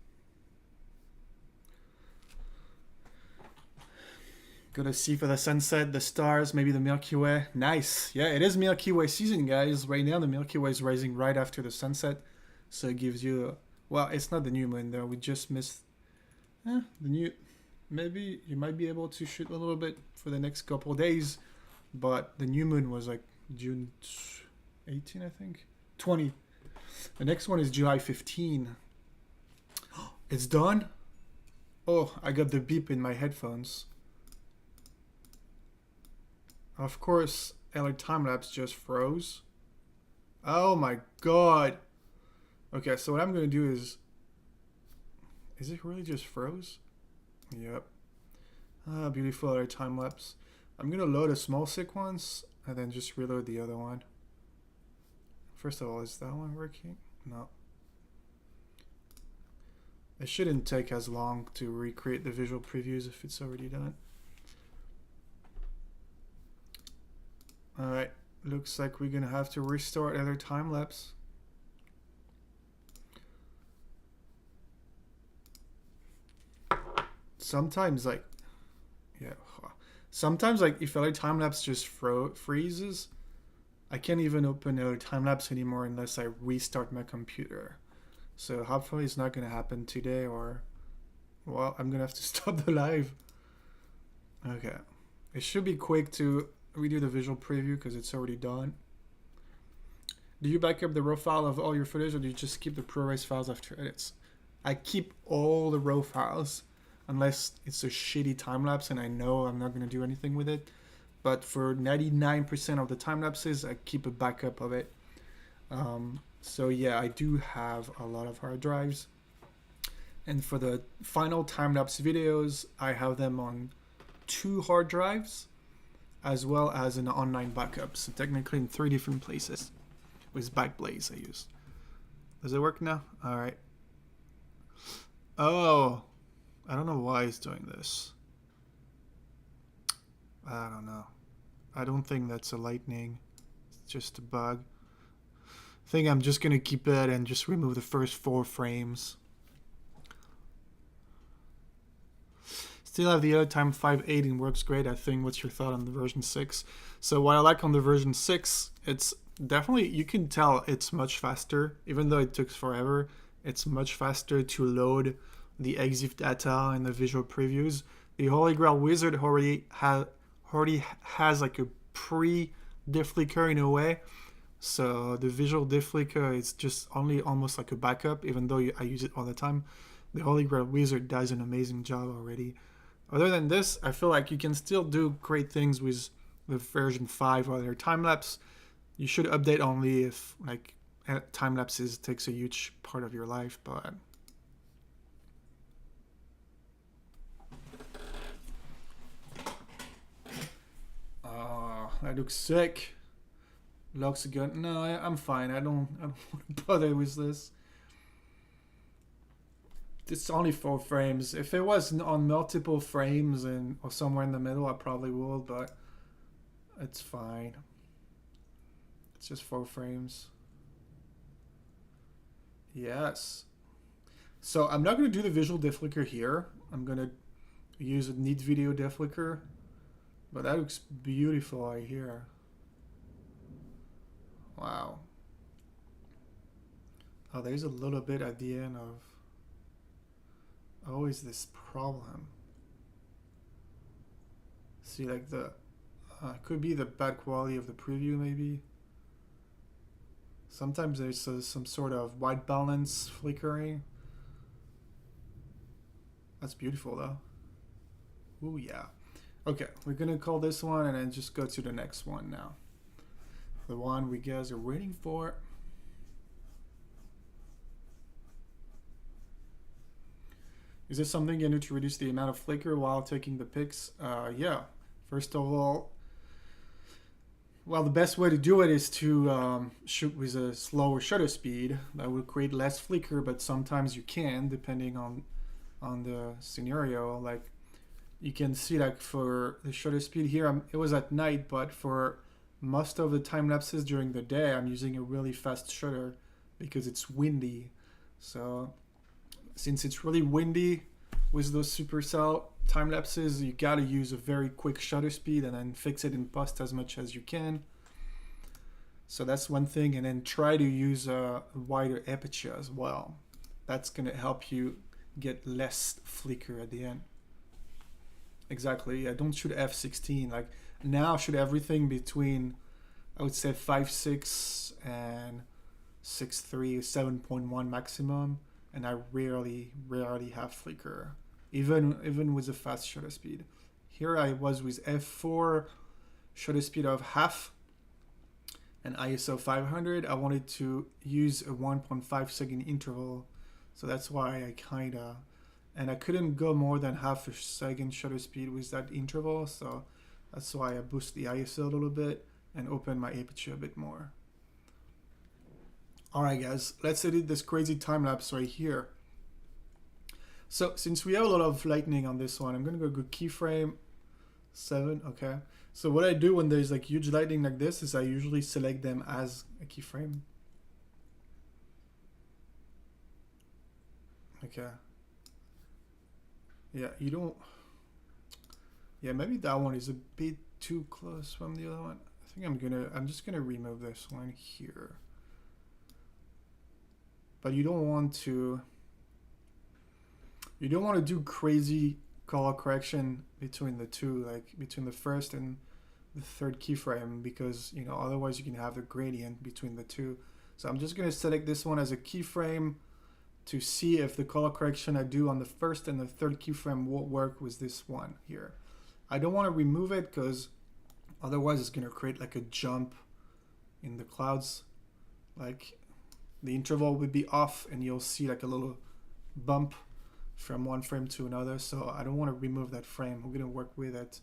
Speaker 1: Gotta see for the sunset, the stars, maybe the Milky Way. Nice. Yeah, it is Milky Way season, guys. Right now, the Milky Way is rising right after the sunset. So it gives you... Well, it's not the new moon, though. We just missed the new... Maybe you might be able to shoot a little bit for the next couple of days. But the new moon was like June 18, I think. 20. The next one is July 15. It's done? Oh, I got the beep in my headphones. Of course, LRTimelapse just froze. Oh my god. Okay, so what I'm going to do is... Is it really just froze? Yep. Ah, beautiful LRTimelapse. I'm going to load a small sequence and then just reload the other one. First of all, is that one working? No. It shouldn't take as long to recreate the visual previews if it's already done. Alright, looks like we're gonna have to restart LRTimelapse. Sometimes if LRTimelapse just freezes, I can't even open LRTimelapse anymore unless I restart my computer. So hopefully it's not gonna happen today, or well, I'm gonna have to stop the live. Okay, it should be quick to redo the visual preview because it's already done. Do you back up the raw file of all your footage, or do you just keep the ProRes files after edits? I keep all the raw files unless it's a shitty time lapse and I know I'm not going to do anything with it. But for 99% of the time lapses, I keep a backup of it. So yeah, I do have a lot of hard drives. And for the final time lapse videos, I have them on 2 hard drives, as well as an online backup, so technically in 3 different places, with Backblaze I use. Does it work now? All right. Oh, I don't know why it's doing this. I don't know. I don't think that's a lightning. It's just a bug. I think I'm just gonna keep it and just remove the first 4 frames. Still have the other time 5.8 and works great. I think. What's your thought on the version 6? So what I like on the version 6, it's definitely, you can tell it's much faster, even though it took forever. It's much faster to load the EXIF data and the visual previews. The Holy Grail Wizard already has like a pre-deflicker in a way. So the visual deflicker is just only almost like a backup, even though I use it all the time. The Holy Grail Wizard does an amazing job already. Other than this, I feel like you can still do great things with the version 5 or their time-lapse. You should update only if like time-lapses takes a huge part of your life, but that looks sick. Looks good. No, I'm fine. I don't want to bother with this. It's only 4 frames. If it was on multiple frames and or somewhere in the middle, I probably would, but it's fine. It's just 4 frames. Yes. So I'm not going to do the visual deflicker here. I'm going to use a neat video deflicker, but that looks beautiful right here. Wow. Oh, there's a little bit at the end of always this problem. See, like the could be the bad quality of the preview, maybe. Sometimes there's some sort of white balance flickering. That's beautiful though. Ooh, yeah. Okay, we're gonna call this one and then just go to the next one now. The one we guys are waiting for. Is this something you need to reduce the amount of flicker while taking the pics? Yeah. First of all, well, the best way to do it is to shoot with a slower shutter speed. That will create less flicker, but sometimes you can, depending on the scenario. Like you can see, like for the shutter speed here, it was at night, but for most of the time lapses during the day, I'm using a really fast shutter because it's windy. So since it's really windy with those supercell time lapses, you gotta use a very quick shutter speed and then fix it in post as much as you can. So that's one thing, and then try to use a wider aperture as well. That's gonna help you get less flicker at the end. Exactly. I don't shoot f16. Like now, shoot everything between, I would say 5.6 and 6.3, 7.1 maximum. And I rarely have flicker, even with a fast shutter speed. Here I was with f4, shutter speed of half, and ISO 500. I wanted to use a 1.5 second interval, so that's why I and I couldn't go more than half a second shutter speed with that interval, so that's why I boost the ISO a little bit and open my aperture a bit more. Alright guys, let's edit this crazy time lapse right here. So since we have a lot of lightning on this one, I'm gonna go keyframe 7, okay. So what I do when there's like huge lightning like this is I usually select them as a keyframe. Okay. Yeah, you don't, yeah, maybe that one is a bit too close from the other one. I think I'm just gonna remove this one here. But you don't want to do crazy color correction between the two, like between the first and the third keyframe, because you know otherwise you can have a gradient between the two. So I'm just going to select this one as a keyframe to see if the color correction I do on the first and the third keyframe will work with this one here. I don't want to remove it because otherwise it's going to create like a jump in the clouds, like the interval would be off and you'll see like a little bump from one frame to another. So I don't want to remove that frame. We're going to work with it.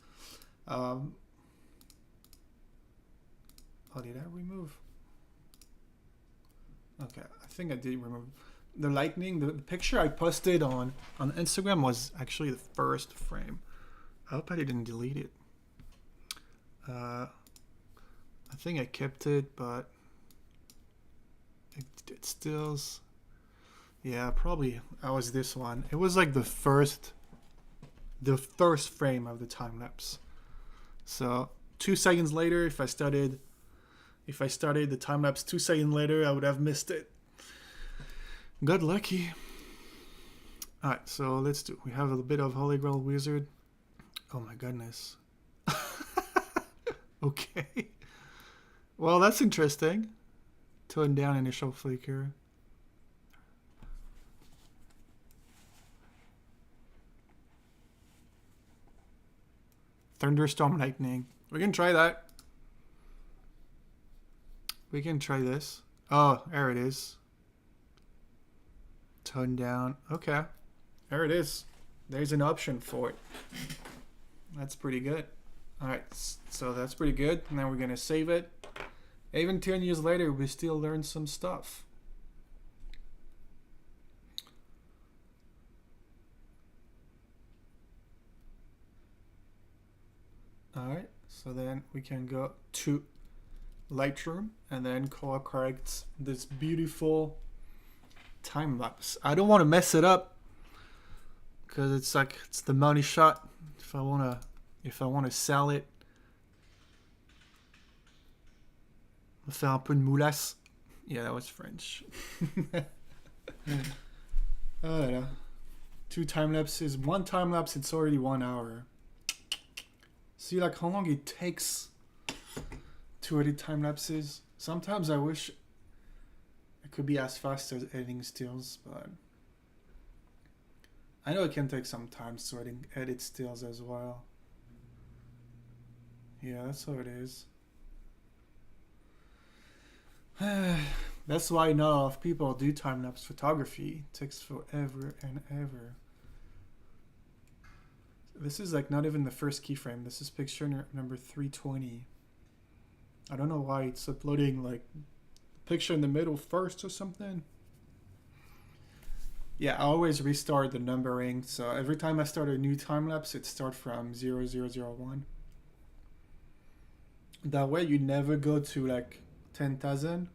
Speaker 1: Oh, did I remove? Okay, I think I did remove the lightning. The picture I posted on Instagram was actually the first frame. I hope I didn't delete it. I think I kept it, but it stills. Yeah, probably I was this one. It was like the first frame of the time lapse. So 2 seconds later, if I started the time lapse 2 seconds later, I would have missed it. Got lucky. All right, so let's do. We have a bit of Holy Grail Wizard. Oh my goodness. Okay. Well, that's interesting. Tone down initial flicker. Thunderstorm lightning. We can try that. We can try this. Oh, there it is. Tone down. Okay. There it is. There's an option for it. That's pretty good. Alright, so that's pretty good. Now we're going to save it. Even 10 years later, we still learn some stuff. Alright, so then we can go to Lightroom and then color correct this beautiful time lapse. I don't want to mess it up because it's the money shot. If I want to sell it, on va faire un peu de moulasse. Yeah, that was French. Oh, yeah. 2 time lapses, 1 time lapse. It's already 1 hour. See, like how long it takes to edit time lapses. Sometimes I wish it could be as fast as editing stills, but I know it can take some time to edit stills as well. Yeah, that's how it is. That's why not a lot of people do time-lapse photography. It takes forever and ever. This is like not even the first keyframe. This is picture number 320. I don't know why it's uploading like picture in the middle first or something. Yeah, I always restart the numbering. So every time I start a new time-lapse, it starts from 0001. That way you never go to like 10,000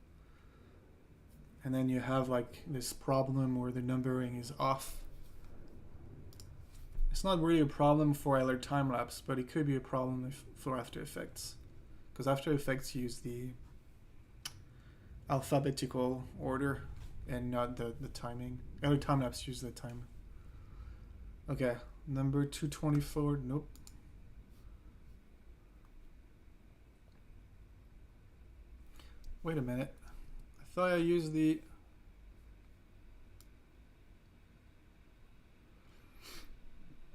Speaker 1: and then you have like this problem where the numbering is off. It's not really a problem for LRTimelapse, but it could be a problem for After Effects, because After Effects use the alphabetical order and not the timing. LRTimelapse use the time. Okay, number 224. Nope. Wait a minute. I thought I used the...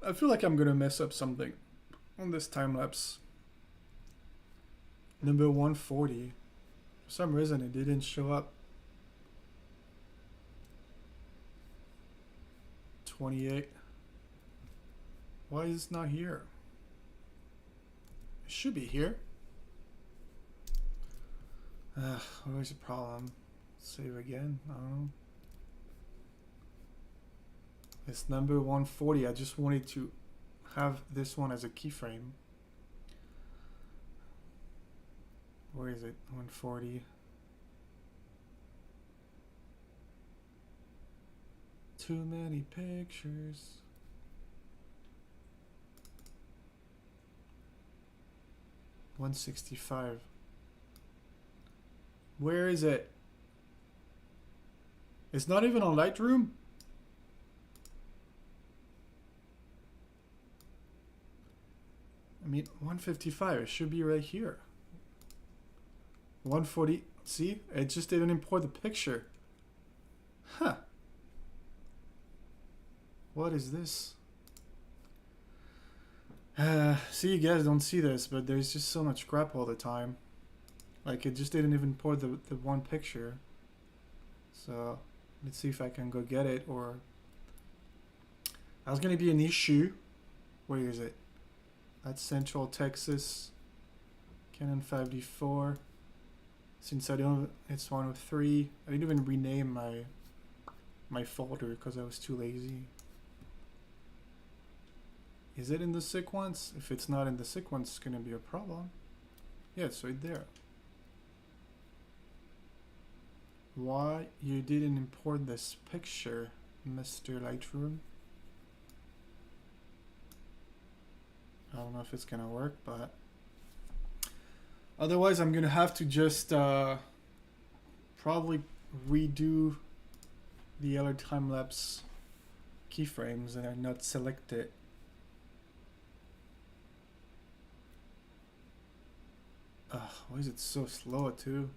Speaker 1: I feel like I'm gonna mess up something on this time lapse. Number 140. For some reason it didn't show up. 28. Why is it not here? It should be here. Always a problem. Save again. I don't know. It's number 140. I just wanted to have this one as a keyframe. Where is it? 140. Too many pictures. $165. Where is it? It's not even on Lightroom? I mean, 155, it should be right here. 140, see? It just didn't import the picture. Huh. What is this? See, you guys don't see this, but there's just so much crap all the time. Like, it just didn't even import the one picture. So, let's see if I can go get it, or... That's gonna be an issue. Where is it? That's Central Texas. Canon 5D4. Since I don't, it's 103. I didn't even rename my folder because I was too lazy. Is it in the sequence? If it's not in the sequence, it's gonna be a problem. Yeah, it's right there. Why you didn't import this picture, Mr. Lightroom? I don't know if it's gonna work, but otherwise I'm gonna have to just probably redo the LRTimelapse keyframes and are not selected. Why is it so slow too?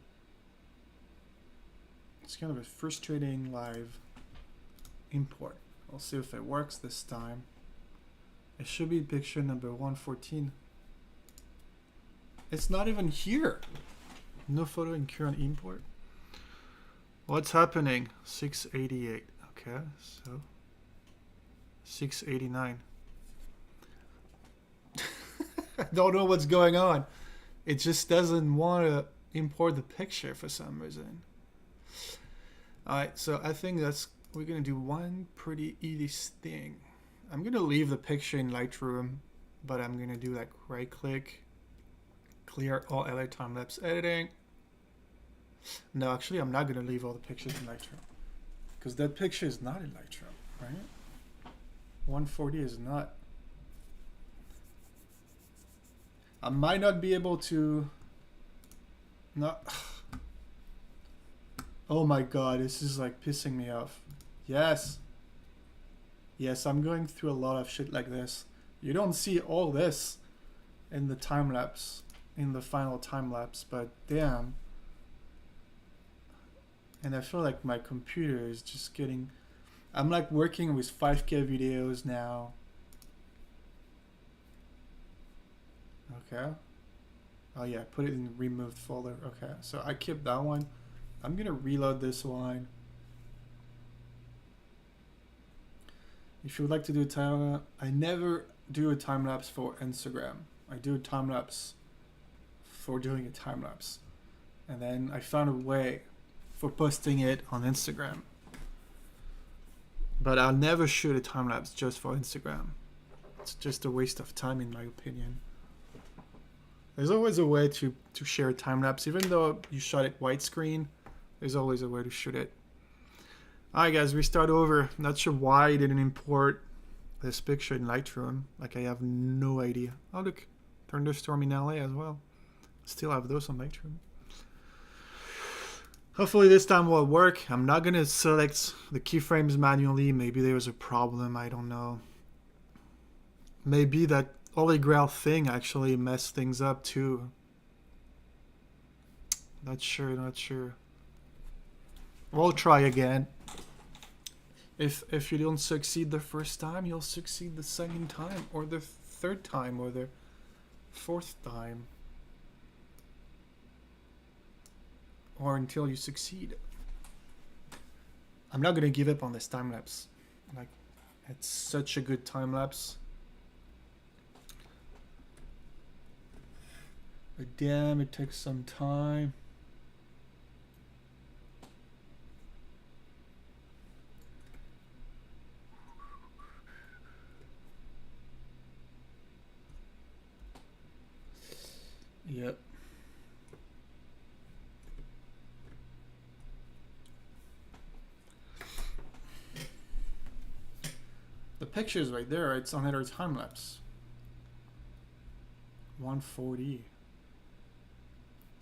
Speaker 1: It's kind of a frustrating live import. I'll see if it works this time. It should be picture number 114. It's not even here. No photo in current import. What's happening? 688. Okay, so 689. I don't know what's going on. It just doesn't want to import the picture for some reason. Alright, so I think we're gonna do one pretty easy thing. I'm gonna leave the picture in Lightroom, but I'm gonna do like right click, clear all LRTimelapse editing. No, actually I'm not gonna leave all the pictures in Lightroom, because that picture is not in Lightroom, right? 140 is not. I might not be able to not. Oh my god, this is like pissing me off. Yes. Yes, I'm going through a lot of shit like this. You don't see all this in the time lapse, in the final time lapse, but damn. And I feel like my computer is just getting. I'm like working with 5K videos now. Okay. Oh yeah, put it in the removed folder. Okay, so I kept that one. I'm gonna reload this one. If you would like to do a time, I never do a time lapse for Instagram. I do a time lapse for doing a time lapse, and then I found a way for posting it on Instagram. But I'll never shoot a time lapse just for Instagram. It's just a waste of time, in my opinion. There's always a way to share a time lapse, even though you shot it widescreen. There's always a way to shoot it. Alright guys, we start over. Not sure why I didn't import this picture in Lightroom. Like, I have no idea. Oh look, thunderstorm in LA as well. Still have those on Lightroom. Hopefully this time will work. I'm not gonna select the keyframes manually. Maybe there was a problem, I don't know. Maybe that Holy Grail thing actually messed things up too. Not sure, not sure. We'll try again. If you don't succeed the first time, you'll succeed the second time, or the third time, or the fourth time. Or until you succeed. I'm not gonna give up on this time lapse. Like, it's such a good time lapse. But damn, it takes some time. Yep. The picture's right there. It's on LRTimelapse. 140.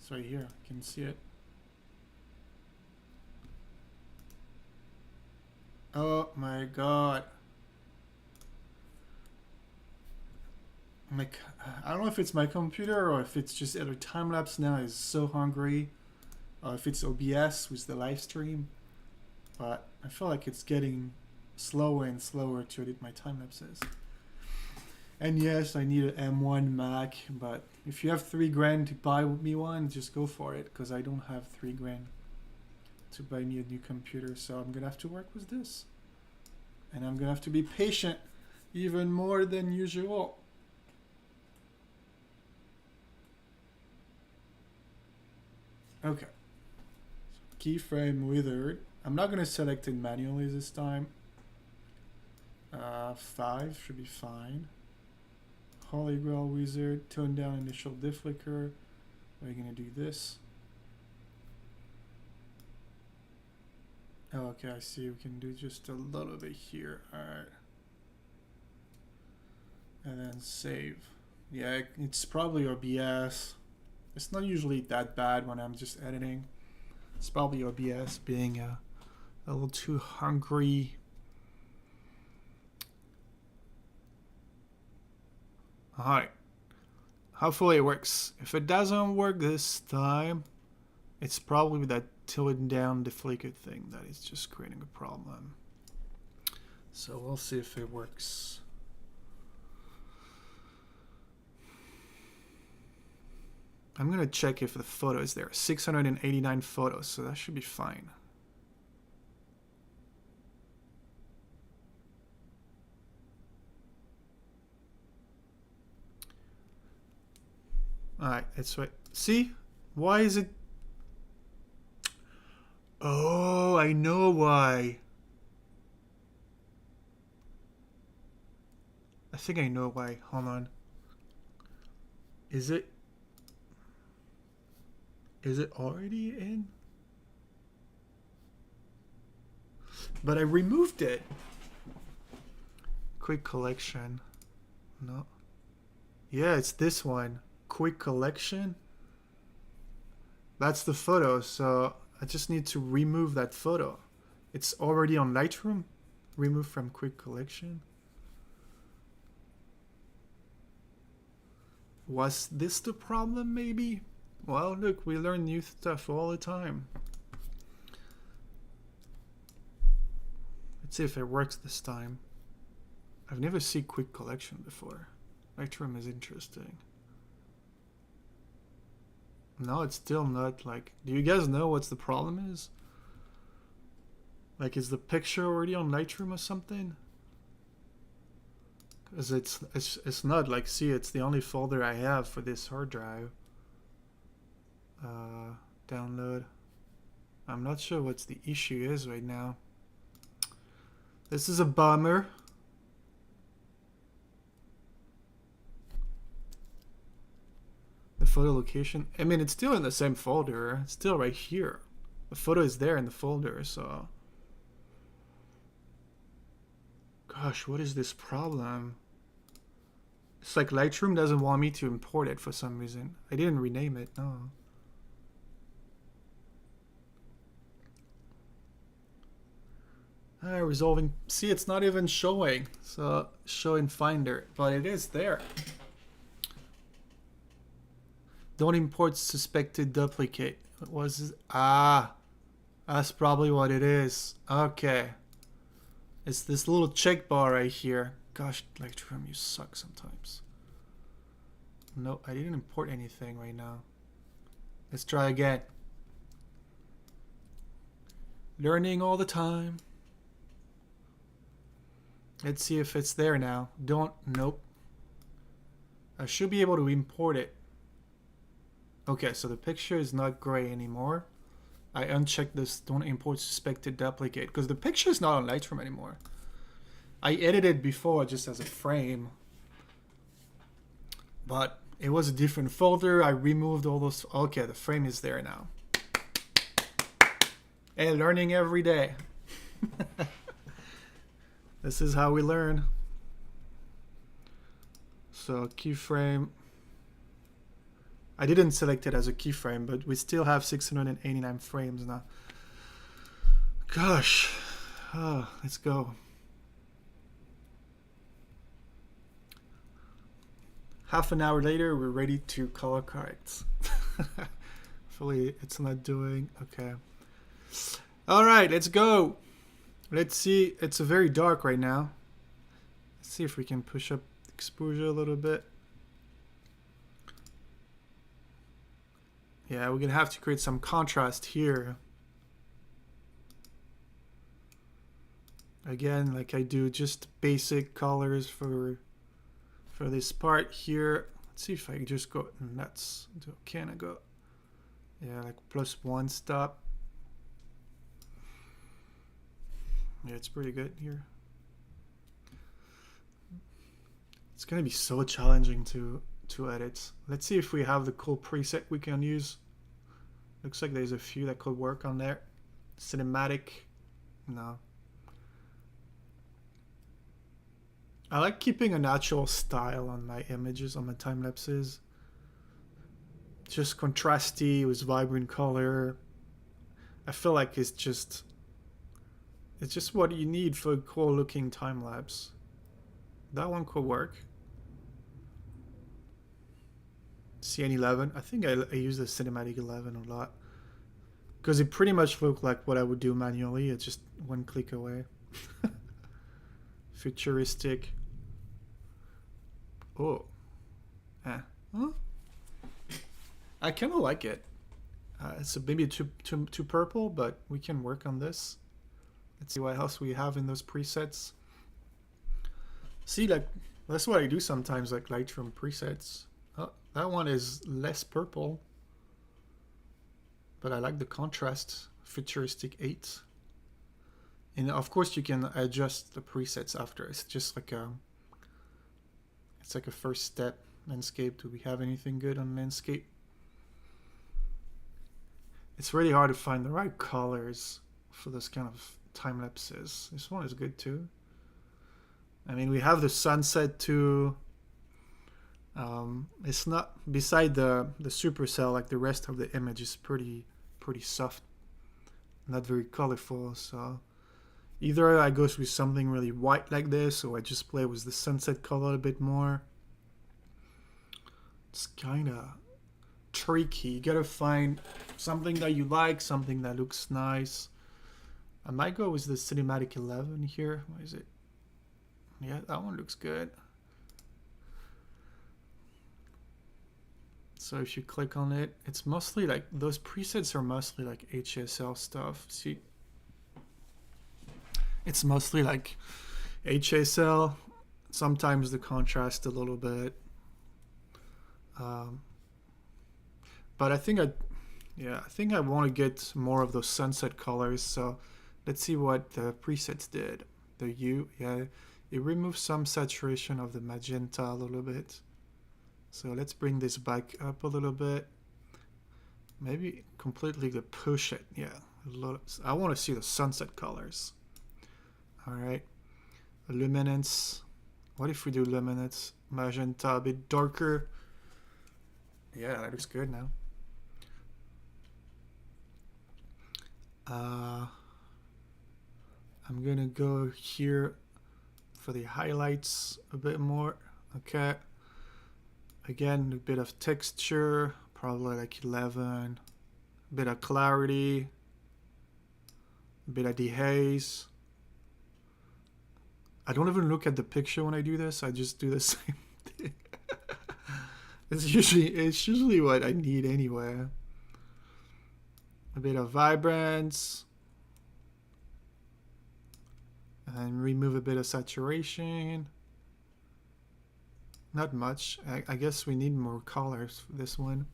Speaker 1: It's right here. You can see it. Oh my god. I don't know if it's my computer or if it's just LRTimelapse now is so hungry, or if it's OBS with the live stream, but I feel like it's getting slower and slower to edit my time lapses. And yes, I need an M1 Mac, but if you have $3 to buy me one, just go for it, because I don't have $3 to buy me a new computer, so I'm gonna have to work with this, and I'm gonna have to be patient even more than usual. Okay. Keyframe wizard. I'm not going to select it manually this time. 5 should be fine. Holy Grail wizard. Tone down initial deflicker. We're going to do this. Oh, okay, I see. We can do just a little bit here. Alright. And then save. Yeah, it's probably OBS. It's not usually that bad when I'm just editing. It's probably OBS being a little too hungry. Alright. Hopefully it works. If it doesn't work this time, it's probably that tilted down deflated thing that is just creating a problem. So we'll see if it works. I'm gonna check if the photo is there. 689 photos, so that should be fine. Alright, let's wait. See? Why is it? Oh, I know why. I think I know why. Hold on. Is it already in? But I removed it. Quick collection. No. Yeah, it's this one. Quick collection. That's the photo, so I just need to remove that photo. It's already on Lightroom. Remove from quick collection. Was this the problem, maybe? Well, look, we learn new stuff all the time. Let's see if it works this time. I've never seen quick collection before. Lightroom is interesting. No, it's still not like... Do you guys know what's the problem is? Like, is the picture already on Lightroom or something? Because it's not like, see, it's the only folder I have for this hard drive. Download. I'm not sure what's the issue is right now. This is a bummer. The photo location. I mean, it's still in the same folder. It's still right here. The photo is there in the folder, so... Gosh, what is this problem? It's like Lightroom doesn't want me to import it for some reason. I didn't rename it, no. Resolving. See, it's not even showing. So, show in Finder. But it is there. Don't import suspected duplicate. What was this? Ah, that's probably what it is. Okay. It's this little check bar right here. Gosh, Lightroom, you suck sometimes. No, I didn't import anything right now. Let's try again. Learning all the time. Let's see if it's there now. Nope. I should be able to import it. Okay, so the picture is not gray anymore. I unchecked this don't import suspected duplicate because the picture is not on Lightroom anymore. I edited before just as a frame, but it was a different folder. I removed all those. Okay, the frame is there now. Hey, learning every day. This is how we learn. So keyframe. I didn't select it as a keyframe, but we still have 689 frames now. Gosh. Oh, let's go. Half an hour later, we're ready to color correct. Hopefully it's not doing... Okay. All right, let's go. Let's see. It's very dark right now. Let's see if we can push up exposure a little bit. Yeah, we're gonna have to create some contrast here. Again, like I do, just basic colors for this part here. Let's see if I can just go nuts. Can I go? Yeah, like +1 stop. Yeah, it's pretty good here. It's gonna be so challenging to edit. Let's see if we have the cool preset we can use. Looks like there's a few that could work on there. Cinematic, no. I like keeping a natural style on my images, on my time lapses. Just contrasty with vibrant color. I feel like it's just what you need for a cool looking time lapse. That one could work. CN11. I think I use the cinematic 11 a lot because it pretty much looked like what I would do manually. It's just one click away. Futuristic. Oh. Huh? I kind of like it. It's maybe too purple, but we can work on this. Let's see what else we have in those presets. See, like, that's what I do sometimes, like Lightroom presets. Oh, that one is less purple, but I like the contrast. Futuristic 8. And of course you can adjust the presets after. It's just like a first step. Landscape. Do we have anything good on landscape? It's really hard to find the right colors for this kind of time lapses. This one is good too. I mean, we have the sunset too. It's not, beside the supercell, like the rest of the image is pretty soft, not very colorful. So either I go with something really white like this, or I just play with the sunset color a bit more. It's kind of tricky. You gotta find something that you like, something that looks nice. I might go with the cinematic 11 here. What is it? Yeah, that one looks good. So if you click on it, it's mostly like, those presets are mostly like HSL stuff. See, it's mostly like HSL, sometimes the contrast a little bit. But I think I want to get more of those sunset colors. So let's see what the presets did. The hue, yeah, it removes some saturation of the magenta a little bit. So let's bring this back up a little bit. Maybe completely to push it. Yeah, I want to see the sunset colors. All right, luminance. What if we do luminance magenta a bit darker? Yeah, that looks good now. I'm gonna go here for the highlights a bit more. Okay. Again, a bit of texture, probably like 11. A bit of clarity. A bit of dehaze. I don't even look at the picture when I do this. I just do the same thing. It's usually what I need anyway. A bit of vibrance. And remove a bit of saturation. Not much. I guess we need more colors for this one.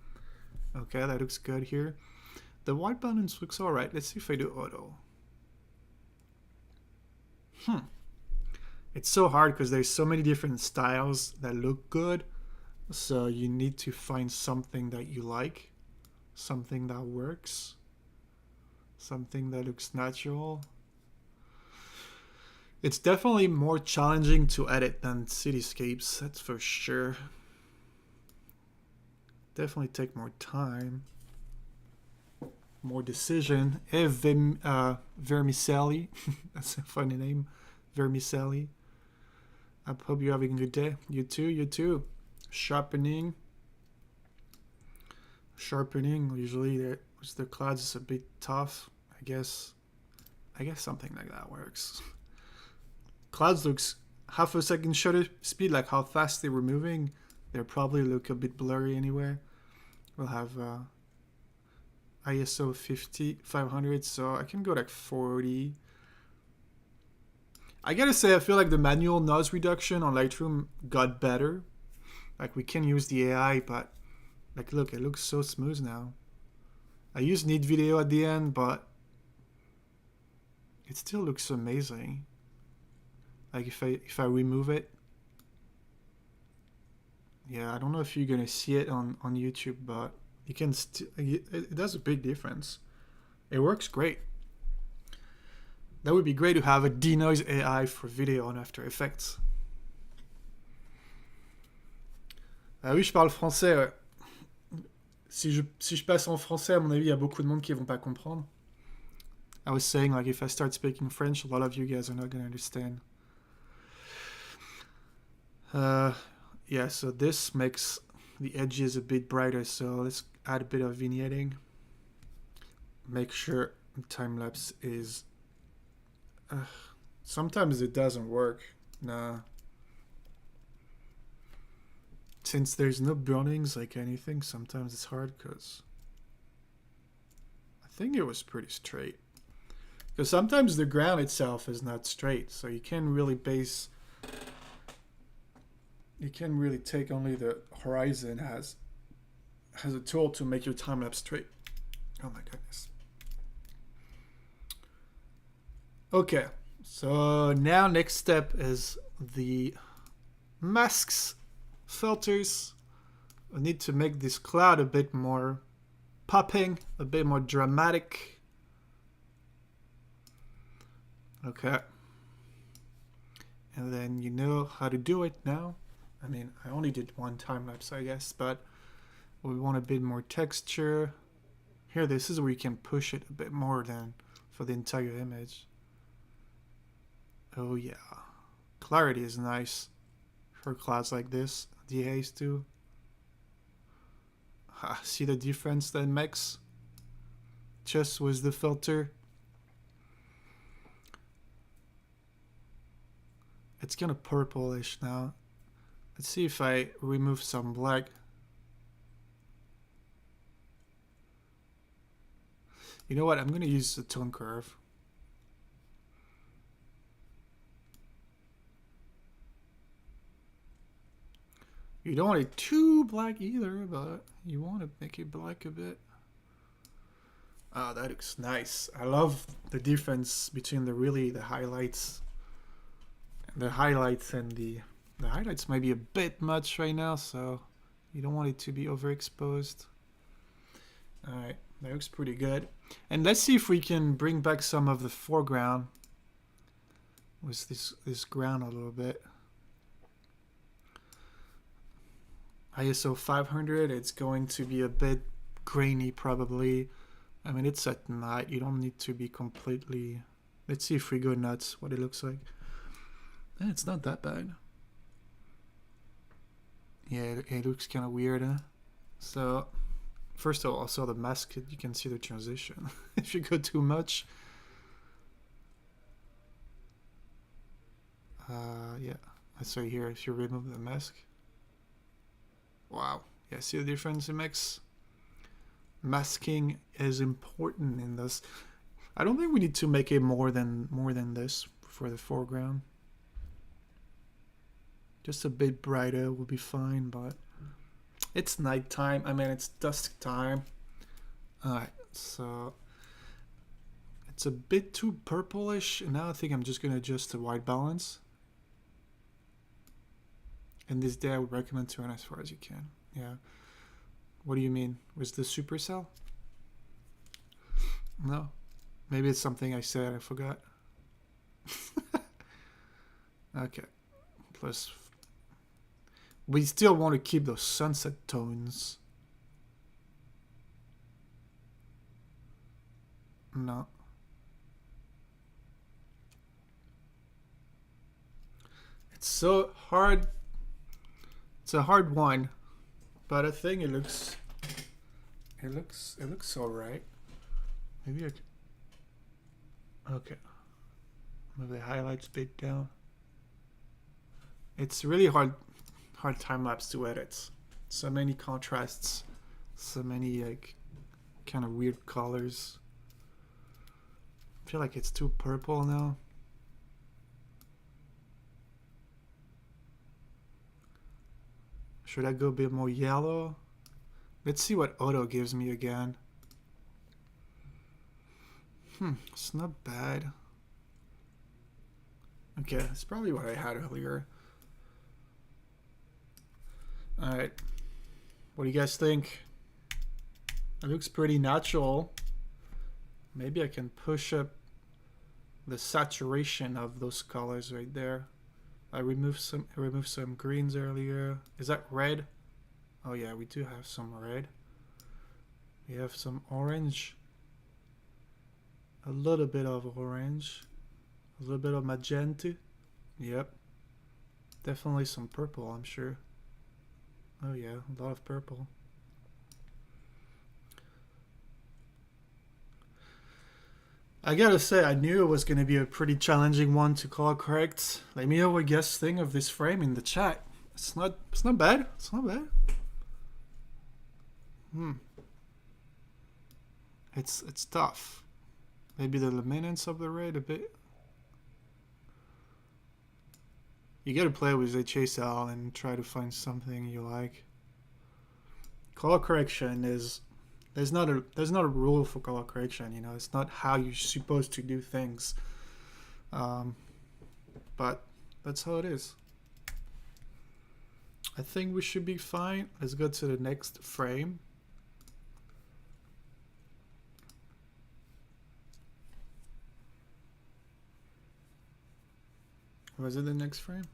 Speaker 1: Okay, that looks good here. The white balance looks alright. Let's see if I do auto. It's so hard because there's so many different styles that look good. So you need to find something that you like. Something that works. Something that looks natural. It's definitely more challenging to edit than cityscapes, that's for sure. Definitely take more time. More decision. Vermicelli. That's a funny name. Vermicelli. I hope you're having a good day. You too. Sharpening. Usually with the clouds is a bit tough. I guess something like that works. Clouds looks half a second shutter speed, like how fast they were moving. They'll probably look a bit blurry anyway. We'll have ISO 500, so I can go like 40. I gotta say, I feel like the manual noise reduction on Lightroom got better. Like we can use the AI, but like look, it looks so smooth now. I use Need Video at the end, but it still looks amazing. Like if I remove it, yeah, I don't know if you're gonna see it on YouTube, but you can it does a big difference. It works great. That would be great to have a denoise AI for video on After Effects. Ah oui, je parle français. Ouais. Si je passe en français, à mon avis, il y a beaucoup de monde qui vont pas comprendre. I was saying, like, if I start speaking French, a lot of you guys are not gonna understand. Yeah, so this makes the edges a bit brighter, so let's add a bit of vignetting. Make sure time-lapse is... sometimes it doesn't work. Nah. Since there's no burnings like anything, sometimes it's hard because I think it was pretty straight. Because sometimes the ground itself is not straight, so you can't really base... You can really take only the horizon as a tool to make your time-lapse straight. Oh my goodness. Okay, so now next step is the masks, filters. I need to make this cloud a bit more popping, a bit more dramatic. Okay. And then you know how to do it now. I mean, I only did one time-lapse, I guess, but we want a bit more texture. Here, this is where you can push it a bit more than for the entire image. Oh yeah. Clarity is nice for clouds like this. The haze too. See the difference that makes? Just with the filter. It's kind of purplish now. Let's see if I remove some black. You know what? I'm going to use the tone curve. You don't want it too black either, but you want to make it black a bit. Oh, that looks nice. I love the difference between the highlights. The highlights and the highlights might be a bit much right now, so you don't want it to be overexposed. All right, that looks pretty good. And let's see if we can bring back some of the foreground with this ground a little bit. ISO 500, it's going to be a bit grainy probably. I mean, it's at night. You don't need to be completely... Let's see if we go nuts, what it looks like. Eh, it's not that bad. Yeah, it looks kind of weird, huh? So, first of all, also the mask, you can see the transition. If you go too much. Yeah, let's say here, if you remove the mask. Wow, yeah, see the difference it makes? Masking is important in this. I don't think we need to make it more than this for the foreground. Just a bit brighter will be fine, but it's nighttime. I mean, it's dusk time. Alright, so it's a bit too purplish. And now I think I'm just going to adjust the white balance. And this day I would recommend to run as far as you can. Yeah. What do you mean? Was the supercell? No. Maybe it's something I said I forgot. Okay. Plus... We still want to keep those sunset tones. No. It's so hard. It's a hard one, but I think it looks all right. Maybe okay. Move the highlights bit down. It's really hard time-lapse to edit. So many contrasts, so many like kind of weird colors. I feel like it's too purple now. Should I go a bit more yellow? Let's see what auto gives me again. It's not bad. Okay, that's probably what I had earlier. Alright. What do you guys think? It looks pretty natural. Maybe I can push up the saturation of those colors right there. I removed some greens earlier. Is that red? Oh yeah, we do have some red. We have some orange. A little bit of orange. A little bit of magenta. Yep. Definitely some purple, I'm sure. Oh yeah, a lot of purple. I gotta say, I knew it was gonna be a pretty challenging one to color correct. Let me know what you guys think of this frame in the chat. It's not bad. It's not bad. It's tough. Maybe the luminance of the red a bit. You gotta play with HSL and try to find something you like. Color correction is there's not a rule for color correction, you know. It's not how you're supposed to do things, but that's how it is. I think we should be fine. Let's go to the next frame. Was it the next frame?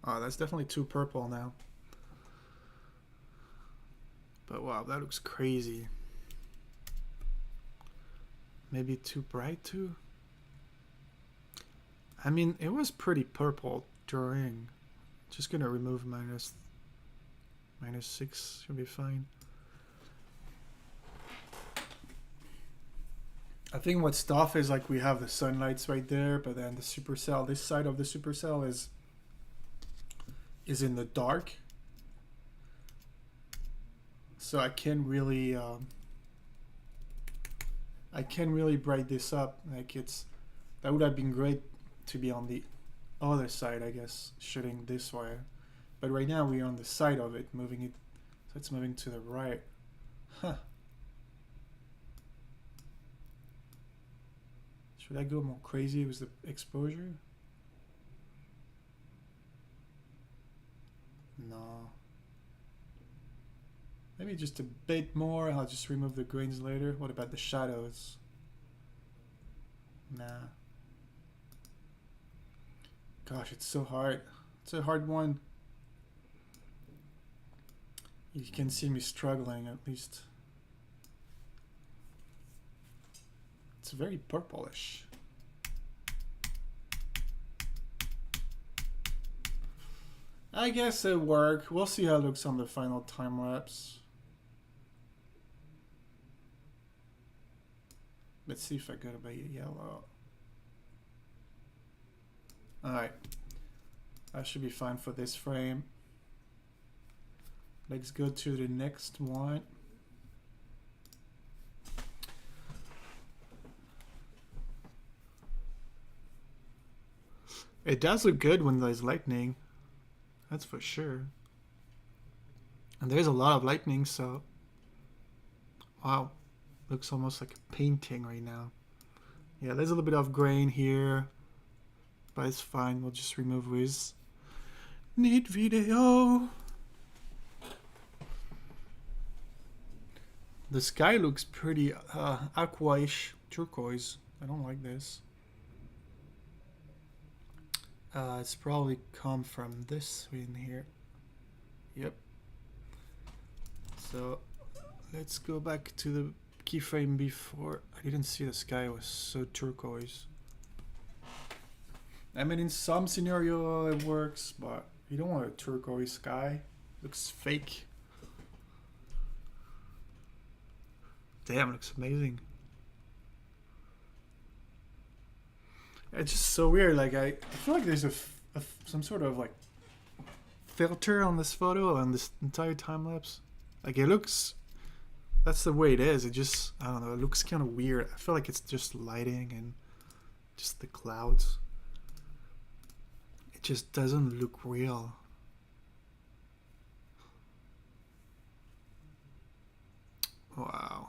Speaker 1: Oh, that's definitely too purple now. But wow, that looks crazy. Maybe too bright too? I mean, it was pretty purple during. Just gonna remove minus 6, should be fine. I think what's tough is like we have the sunlights right there, but then the supercell, this side of the supercell is in the dark. So I can't really bright this up. Like that would have been great to be on the other side, I guess, shooting this way. But right now we're on the side of it, moving it, so it's moving to the right. Huh. Should I go more crazy with the exposure? No. Maybe just a bit more. I'll just remove the greens later. What about the shadows? Nah. Gosh, it's so hard. It's a hard one. You can see me struggling at least. It's very purplish. I guess it'll work. We'll see how it looks on the final time lapse. Let's see if I got a bit yellow. Alright. That should be fine for this frame. Let's go to the next one. It does look good when there's lightning. That's for sure. And there's a lot of lightning, so... Wow. Looks almost like a painting right now. Yeah, there's a little bit of grain here. But it's fine. We'll just remove with Need video. The sky looks pretty aqua-ish, turquoise. I don't like this. It's probably come from this in here. Yep. So let's go back to the keyframe before. I didn't see the sky was so turquoise. I mean, in some scenario it works, but you don't want a turquoise sky. Looks fake. Damn, it looks amazing. It's just so weird. Like I feel like there's some sort of like filter on this photo, on this entire time lapse. Like it looks. That's the way it is. It just, I don't know. It looks kind of weird. I feel like it's just lighting and just the clouds. It just doesn't look real. Wow.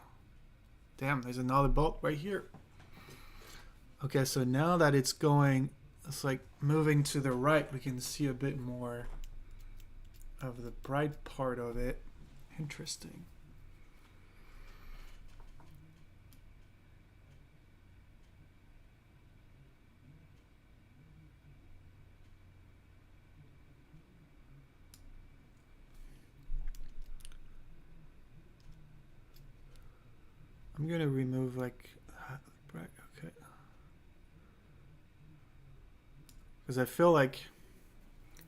Speaker 1: Damn, there's another bolt right here. Okay, so now that it's going, it's like moving to the right, we can see a bit more of the bright part of it. Interesting. I'm gonna remove like bright, okay, because I feel like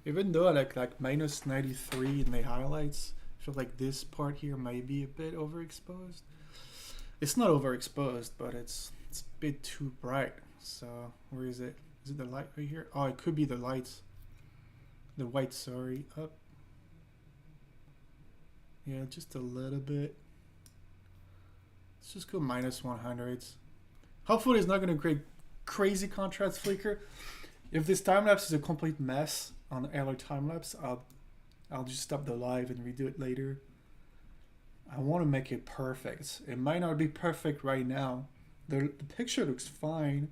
Speaker 1: even though I like minus 93 in the highlights, I feel like this part here might be a bit overexposed. It's not overexposed, but it's a bit too bright. So where is it? Is it the light right here? Oh, it could be the lights. The white, sorry, up. Yeah, just a little bit. Let's just go minus 100s. Hopefully it's not going to create crazy contrast flicker. If this time lapse is a complete mess on LRTimelapse, I'll just stop the live and redo it later. I want to make it perfect. It might not be perfect right now. The picture looks fine.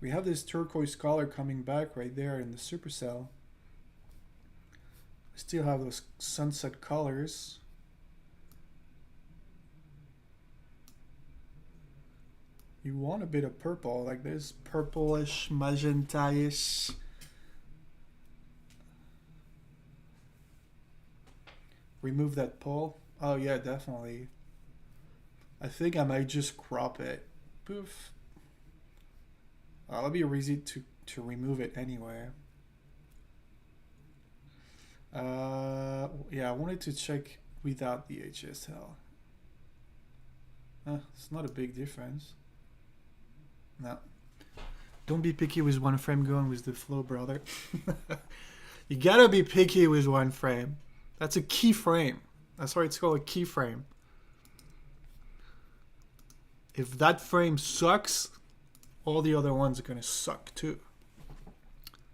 Speaker 1: We have this turquoise color coming back right there in the supercell. We still have those sunset colors. You want a bit of purple, like this purplish, magenta-ish. Remove that pull. Oh yeah, definitely. I think I might just crop it. Poof. That'll be easy to remove it anyway. Yeah, I wanted to check without the HSL. It's not a big difference. No. Don't be picky with one frame, going with the flow, brother. You gotta be picky with one frame. That's a keyframe. That's why it's called a keyframe. If that frame sucks, all the other ones are gonna suck too.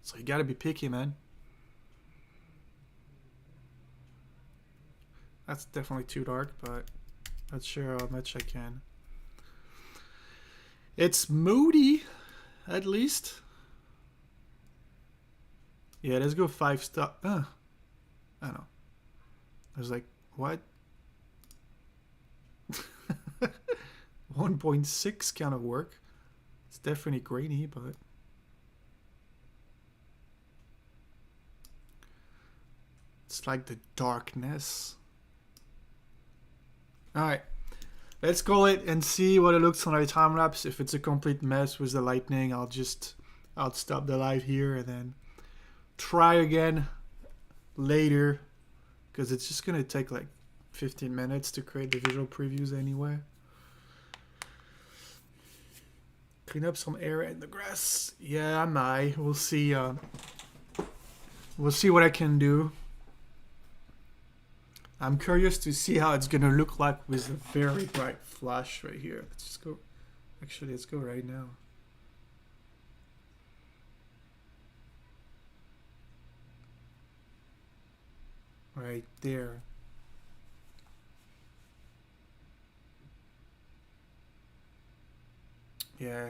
Speaker 1: So you gotta be picky, man. That's definitely too dark, but not sure how much I can. It's moody, at least. Yeah, let's go 5 star. I don't know. I was like, what? 1.6 kind of work. It's definitely grainy, but it's like the darkness. All right. Let's call it and see what it looks on our time lapse. If it's a complete mess with the lightning, I'll stop the live here and then try again later, because it's just gonna take like 15 minutes to create the visual previews anyway. Clean up some air in the grass. Yeah, I might. We'll see. We'll see what I can do. I'm curious to see how it's gonna look like with a very bright flash right here. Let's just go. Actually, let's go right now. Right there. Yeah,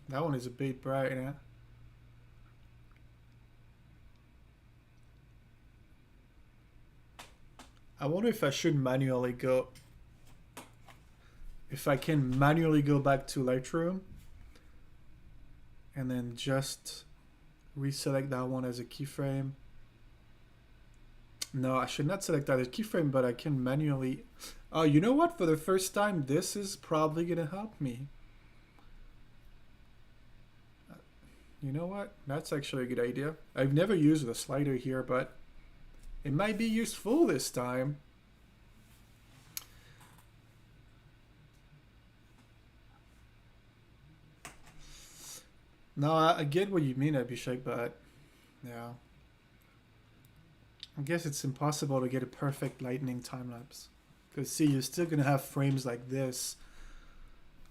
Speaker 1: that one is a bit bright, huh? I wonder if I should manually go. If I can manually go back to Lightroom and then just reselect that one as a keyframe. No, I should not select that as keyframe, but I can manually. Oh, you know what? For the first time, this is probably gonna help me. You know what? That's actually a good idea. I've never used the slider here, but it might be useful this time. No, I get what you mean, Abhishek, but yeah. I guess it's impossible to get a perfect lightning time lapse. Because see, you're still gonna have frames like this.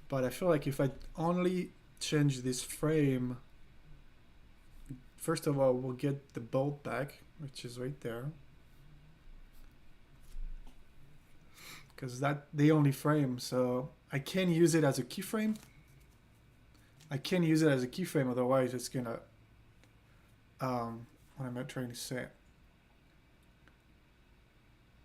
Speaker 1: But I feel like if I only change this frame, first of all, we'll get the bolt back, which is right there. Because that's the only frame, so I can use it as a keyframe. I can't use it as a keyframe, otherwise it's gonna, what am I trying to say?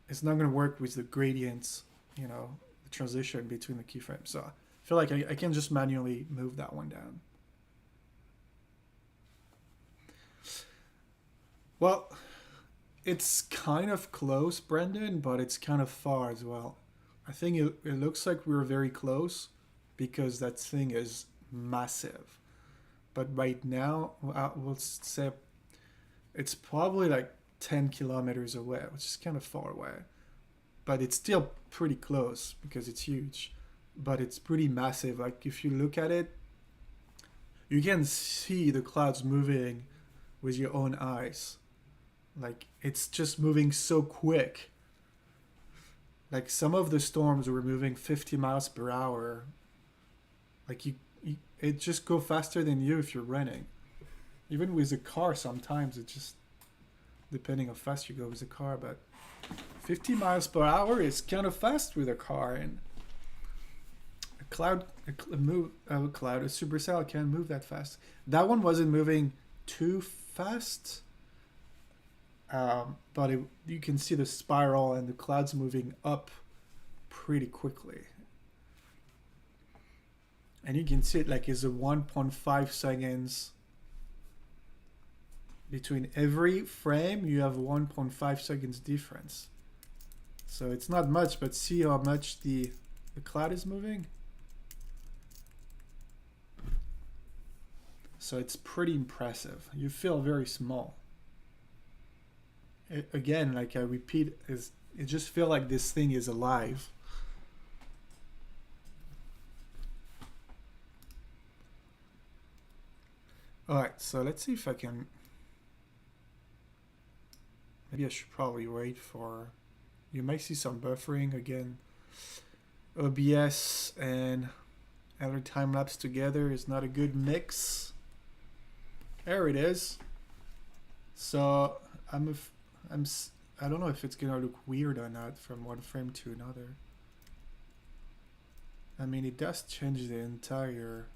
Speaker 1: It's not gonna work with the gradients, you know, the transition between the keyframes. So I feel like I can just manually move that one down. Well, it's kind of close, Brendan, but it's kind of far as well. I think it looks like we're very close because that thing is massive. But right now, we'll say it's probably like 10 kilometers away, which is kind of far away. But it's still pretty close because it's huge. But it's pretty massive. Like if you look at it, you can see the clouds moving with your own eyes. Like it's just moving so quick. Like some of the storms were moving 50 miles per hour. Like it just go faster than you if you're running. Even with a car, sometimes it just depending how fast you go with a car. But 50 miles per hour is kind of fast with a car, and a supercell can't move that fast. That one wasn't moving too fast. But you can see the spiral and the clouds moving up pretty quickly. And you can see it like it's a 1.5 seconds. Between every frame, you have 1.5 seconds difference. So it's not much, but see how much the cloud is moving? So it's pretty impressive. You feel very small. Again, like I repeat, it just feels like this thing is alive. All right, so let's see if I can. Maybe I should probably wait for. You might see some buffering again. OBS and LRTimelapse together is not a good mix. There it is. So I don't know if it's gonna look weird or not from one frame to another. I mean, it does change the entire.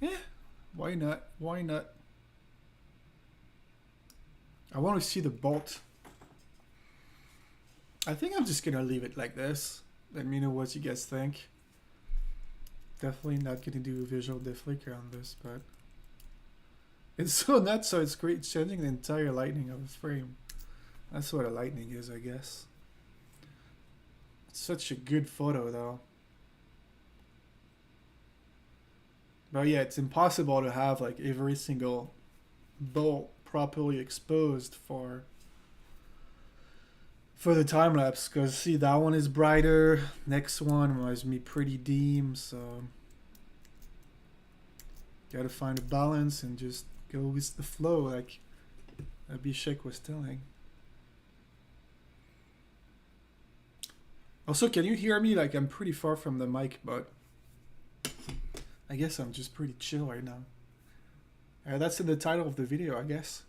Speaker 1: Yeah, why not? Why not? I want to see the bolt. I think I'm just gonna leave it like this. Let me know what you guys think. Definitely not gonna do a visual deflicker on this, but it's so nuts. So it's great, changing the entire lighting of a frame. That's what a lightning is, I guess. It's such a good photo, though. But yeah, it's impossible to have like every single bolt properly exposed for the time lapse, because see, that one is brighter, next one was me pretty dim, so gotta find a balance and just go with the flow, like Abhishek was telling. Also, can you hear me? Like I'm pretty far from the mic, but I guess I'm just pretty chill right now. That's in the title of the video, I guess.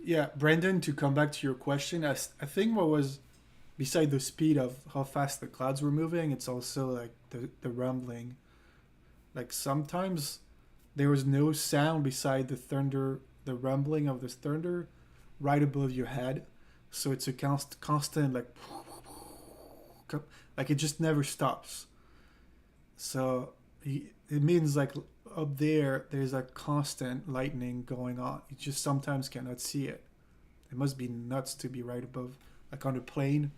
Speaker 1: Yeah, Brandon, to come back to your question, I think what was, beside the speed of how fast the clouds were moving, it's also like the rumbling. Like sometimes there was no sound beside the thunder, the rumbling of the thunder right above your head. So it's a constant like it just never stops. So it means like up there's a constant lightning going on. You just sometimes cannot see it. It must be nuts to be right above, like on a plane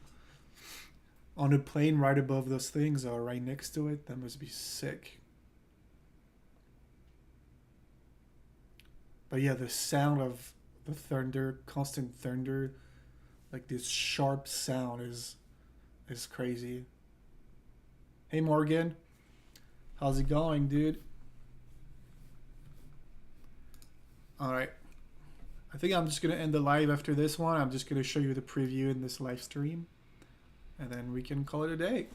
Speaker 1: right above those things or right next to it. That must be sick. But yeah, the sound of the thunder, constant thunder, like this sharp sound is crazy. Hey Morgan, how's it going, dude? All right, I think I'm just gonna end the live after this one. I'm just gonna show you the preview in this live stream, and then we can call it a day.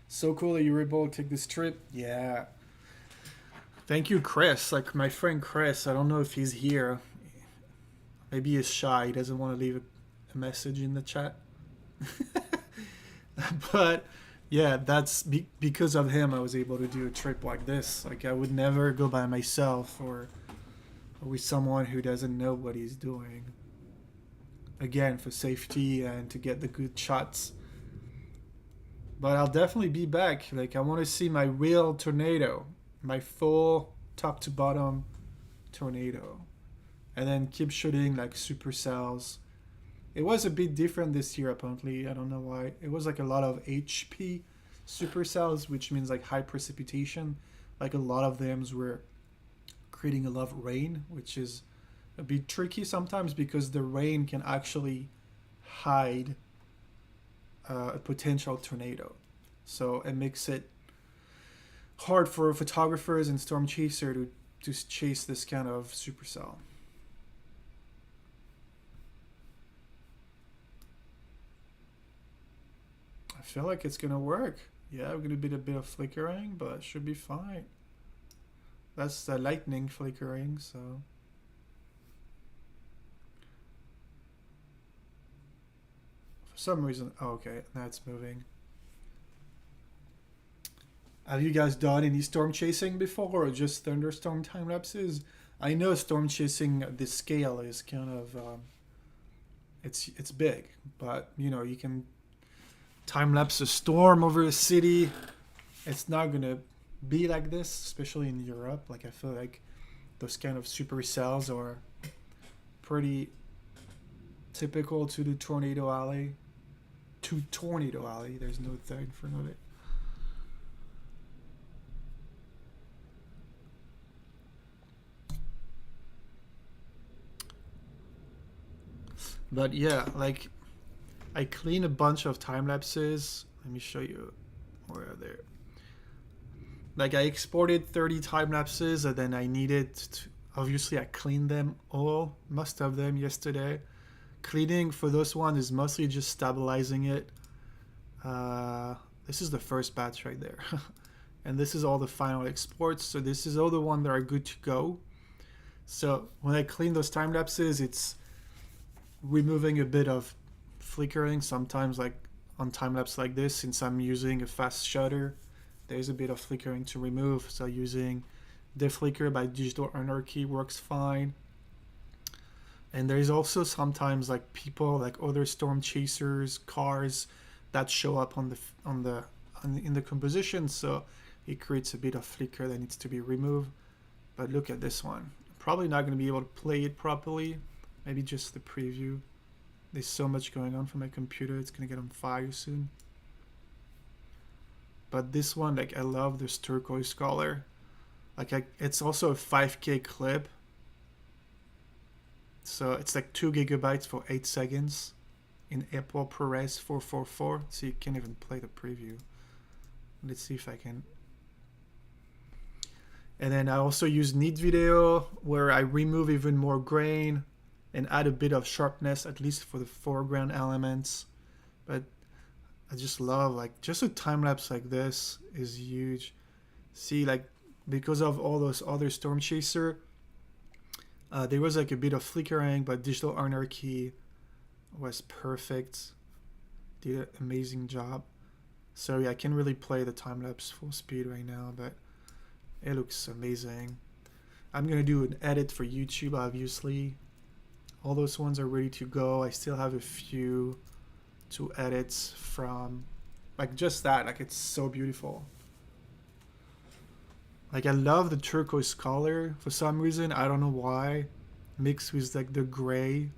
Speaker 1: So cool that you were able to take this trip. Yeah, Thank you, Chris. Like my friend Chris, I don't know if he's here. Maybe he's shy. He doesn't want to leave a message in the chat. But yeah, that's because of him I was able to do a trip like this. Like I would never go by myself or with someone who doesn't know what he's doing. Again, for safety and to get the good shots. But I'll definitely be back. Like I want to see my real tornado, my full top to bottom tornado, and then keep shooting like supercells. It was a bit different this year apparently. I don't know why. It was like a lot of HP supercells, which means like high precipitation. Like a lot of them were creating a lot of rain, which is a bit tricky sometimes because the rain can actually hide a potential tornado. So it makes it hard for photographers and storm chaser to chase this kind of supercell. I feel like it's gonna work. Yeah, we're gonna be a bit of flickering, but it should be fine. That's the lightning flickering, so. For some reason, oh, okay, now it's moving. Have you guys done any storm chasing before or just thunderstorm time lapses? I know storm chasing, the scale is kind of, it's big, but you know, you can time lapse a storm over a city. It's not gonna be like this, especially in Europe. Like I feel like those kind of supercells are pretty typical to the tornado alley. To tornado alley. There's no third for it. But yeah, like I clean a bunch of time lapses. Let me show you where are they. Like I exported 30 time lapses and then I needed to, obviously I cleaned them all, most of them yesterday. Cleaning for this one is mostly just stabilizing it. This is the first batch right there. And this is all the final exports. So this is all the ones that are good to go. So when I clean those time lapses, it's removing a bit of flickering. Sometimes like on time lapse like this, since I'm using a fast shutter, there's a bit of flickering to remove. So using deflicker by Digital Anarchy works fine. And there's also sometimes like people, like other storm chasers, cars that show up in the composition, so it creates a bit of flicker that needs to be removed. But look at this one. Probably not going to be able to play it properly. Maybe just the preview. There's so much going on for my computer, it's going to get on fire soon. But this one, like I love this turquoise color. Like it's also a 5K clip. So it's like 2 gigabytes for 8 seconds in Apple ProRes 444. So you can't even play the preview. Let's see if I can. And then I also use Neat Video where I remove even more grain and add a bit of sharpness, at least for the foreground elements. But I just love, like, just a time lapse like this is huge. See, like, because of all those other storm chaser, there was like a bit of flickering, but Digital Anarchy was perfect. Did an amazing job. So yeah, I can't really play the time lapse full speed right now, but it looks amazing. I'm gonna do an edit for YouTube, obviously. All those ones are ready to go. I still have a few to edit from, like just that. Like it's so beautiful. Like I love the turquoise color for some reason. I don't know why. Mixed with like the gray.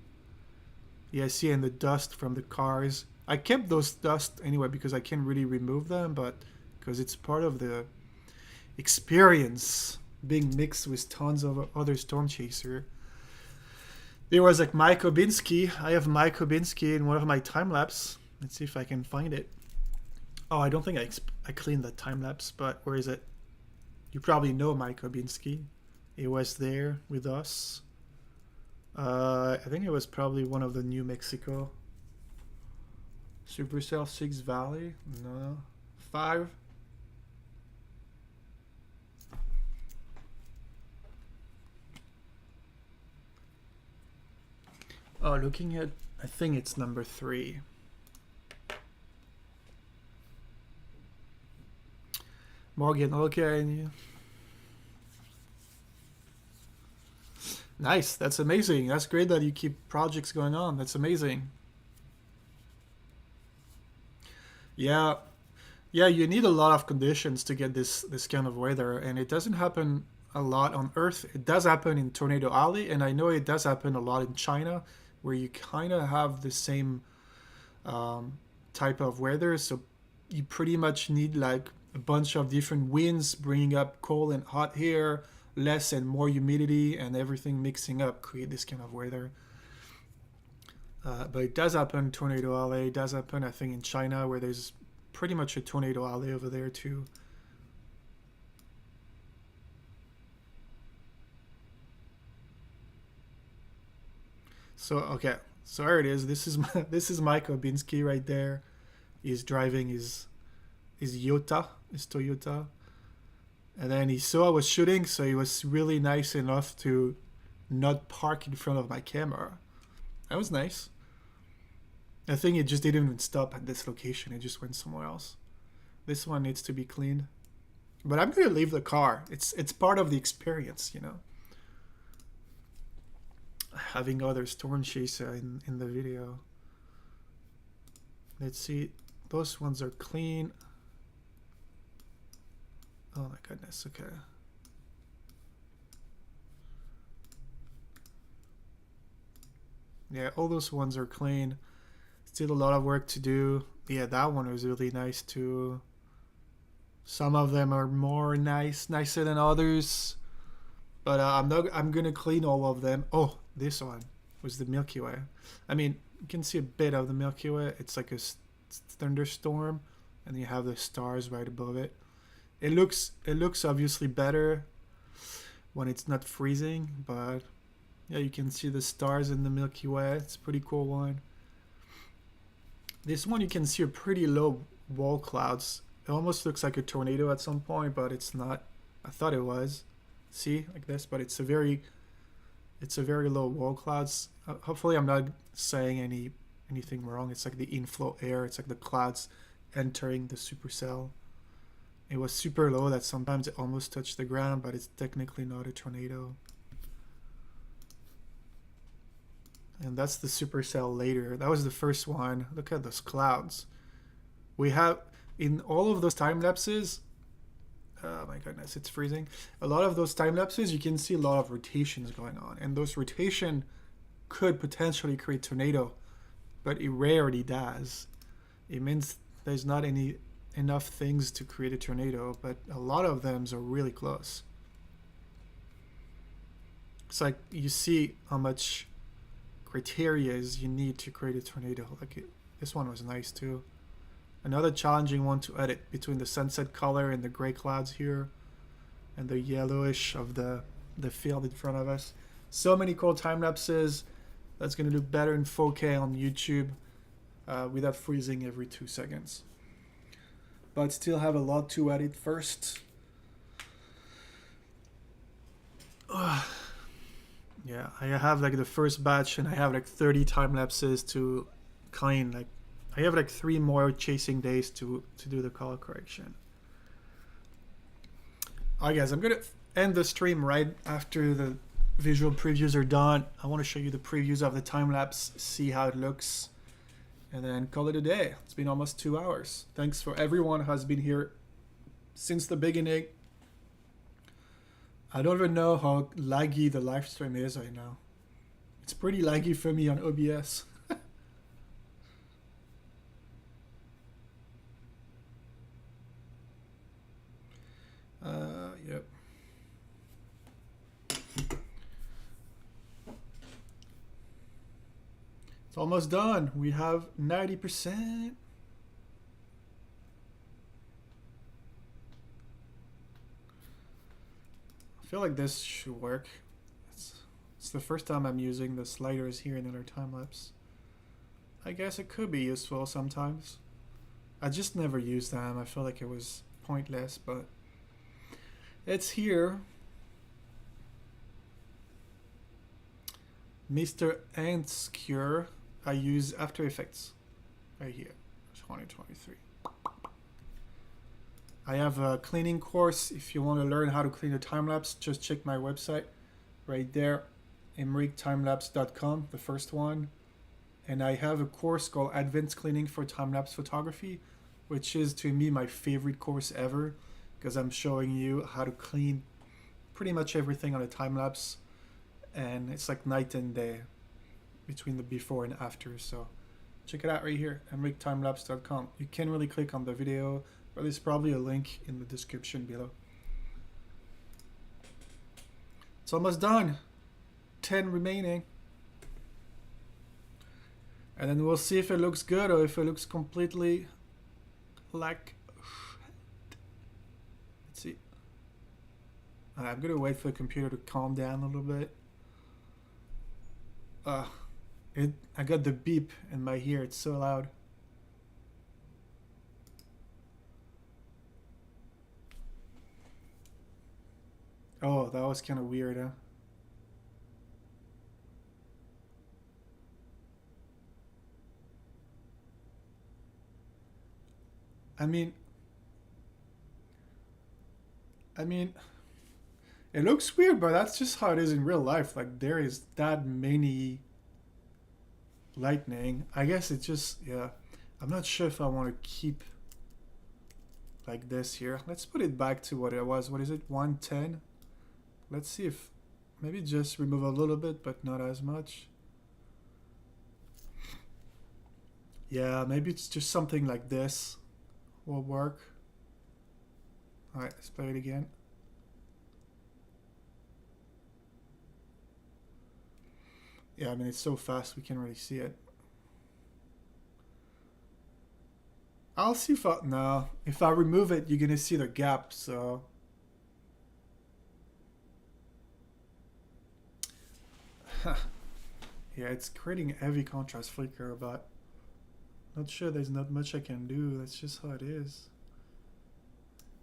Speaker 1: Yeah, see, and the dust from the cars. I kept those dust anyway because I can't really remove them, but because it's part of the experience being mixed with tons of other storm chaser. There was like Mike Obinski. I have Mike Obinski in one of my time lapse. Let's see if I can find it. Oh, I don't think I cleaned the time lapse, but where is it? You probably know Mike Obinski. He was there with us. I think it was probably one of the New Mexico. Supercell 6 Valley? No. 5? Oh, looking at, I think it's number 3. Morgan, okay. Nice, that's amazing. That's great that you keep projects going on. That's amazing. Yeah, yeah, you need a lot of conditions to get this kind of weather, and it doesn't happen a lot on Earth. It does happen in Tornado Alley, and I know it does happen a lot in China, where you kind of have the same um, type of weather. So you pretty much need like a bunch of different winds bringing up cold and hot air, less and more humidity, and everything mixing up create this kind of weather. But it does happen in Tornado Alley. It does happen, I think, in China, where there's pretty much a tornado alley over there too. So okay, so there it is. This is this is Mike Obinski right there. He's driving his Toyota, and then he saw I was shooting, so he was really nice enough to not park in front of my camera. That was nice. I think it just didn't even stop at this location. It just went somewhere else. This one needs to be cleaned. But I'm gonna leave the car. It's part of the experience, you know. Having other storm chaser in the video. Let's see. Those ones are clean. Oh my goodness, okay. Yeah, all those ones are clean. Still a lot of work to do. Yeah, that one was really nice too. Some of them are more nicer than others. But I'm gonna clean all of them. Oh, this one was the Milky Way. I mean, you can see a bit of the Milky Way. It's like a thunderstorm, and you have the stars right above it. It looks obviously better when it's not freezing, but yeah, you can see the stars in the Milky Way. It's a pretty cool one. This one you can see a pretty low wall clouds. It almost looks like a tornado at some point, but it's not. I thought it was. See, like this, but it's a very low wall clouds. Hopefully I'm not saying anything wrong. It's like the inflow air. It's like the clouds entering the supercell. It was super low that sometimes it almost touched the ground, but it's technically not a tornado. And that's the supercell later. That was the first one. Look at those clouds. We have, in all of those time lapses, oh my goodness, it's freezing. A lot of those time lapses, you can see a lot of rotations going on. And those rotation could potentially create tornado, but it rarely does. It means there's not enough things to create a tornado, but a lot of them are really close. It's like you see how much criteria you need to create a tornado. Like this one was nice too. Another challenging one to edit between the sunset color and the gray clouds here and the yellowish of the field in front of us. So many cool time lapses. That's going to look better in 4K on YouTube without freezing every 2 seconds. But still have a lot to edit first. Yeah, I have like the first batch and I have like 30 time lapses to clean. Like I have like 3 more chasing days to do the color correction. Alright guys, I'm gonna end the stream right after the visual previews are done. I want to show you the previews of the time lapse, see how it looks, and then call it a day. It's been almost 2 hours. Thanks for everyone who has been here since the beginning. I don't even know how laggy the live stream is right now. It's pretty laggy for me on OBS. Yep. It's almost done. We have 90%. I feel like this should work. It's the first time I'm using the sliders here in LRTimelapse. I guess it could be useful sometimes. I just never used them. I feel like it was pointless, but it's here. Mr. Antscure, I use After Effects right here, 2023. I have a cleaning course. If you want to learn how to clean a time lapse, just check my website right there, emerictimelapse.com, the first one. And I have a course called Advanced Cleaning for Time-Lapse Photography, which is to me my favorite course ever, because I'm showing you how to clean pretty much everything on a time-lapse, and it's like night and day between the before and after. So check it out right here, emerictimelapse.com. You can't really click on the video, but there's probably a link in the description below. It's almost done. 10 remaining. And then we'll see if it looks good or if it looks completely like shit. Let's see. I'm gonna wait for the computer to calm down a little bit. I got the beep in my ear, it's so loud. Oh, that was kind of weird, huh? I mean, it looks weird, but that's just how it is in real life. Like, there is that many lightning. I guess it just, yeah. I'm not sure if I want to keep like this here. Let's put it back to what it was. What is it? 110? Let's see if maybe just remove a little bit, but not as much. Yeah, maybe it's just something like this will work. All right, let's play it again. Yeah, I mean, it's so fast we can't really see it. I'll see if I, no, if I remove it, you're gonna see the gap, so. Yeah, it's creating heavy contrast flicker, but not sure there's not much I can do. That's just how it is.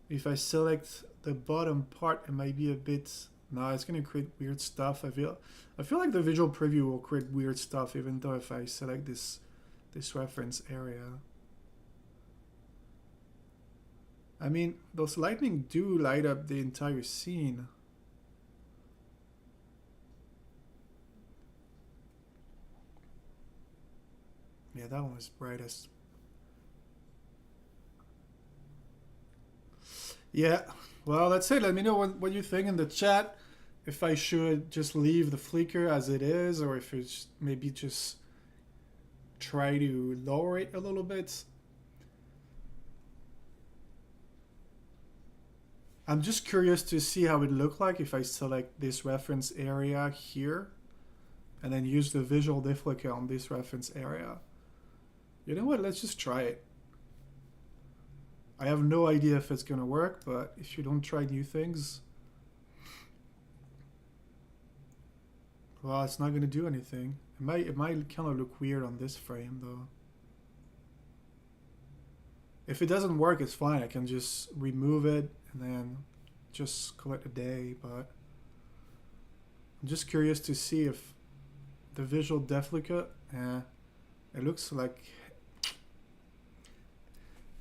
Speaker 1: If I select the bottom part, it might be a bit. No, it's gonna create weird stuff. I feel like the visual preview will create weird stuff, even though if I select this reference area. I mean, those lightning do light up the entire scene. Yeah, that one was brightest. Yeah, well, that's it. Let me know what you think in the chat. If I should just leave the flicker as it is, or if it's maybe just try to lower it a little bit. I'm just curious to see how it look like if I select this reference area here and then use the visual deflicker on this reference area. You know what, let's just try it. I have no idea if it's gonna work, but if you don't try new things, well, it's not gonna do anything. It might kind of look weird on this frame though. If it doesn't work, it's fine. I can just remove it and then just call it a day, but I'm just curious to see if the visual deflicker, it looks like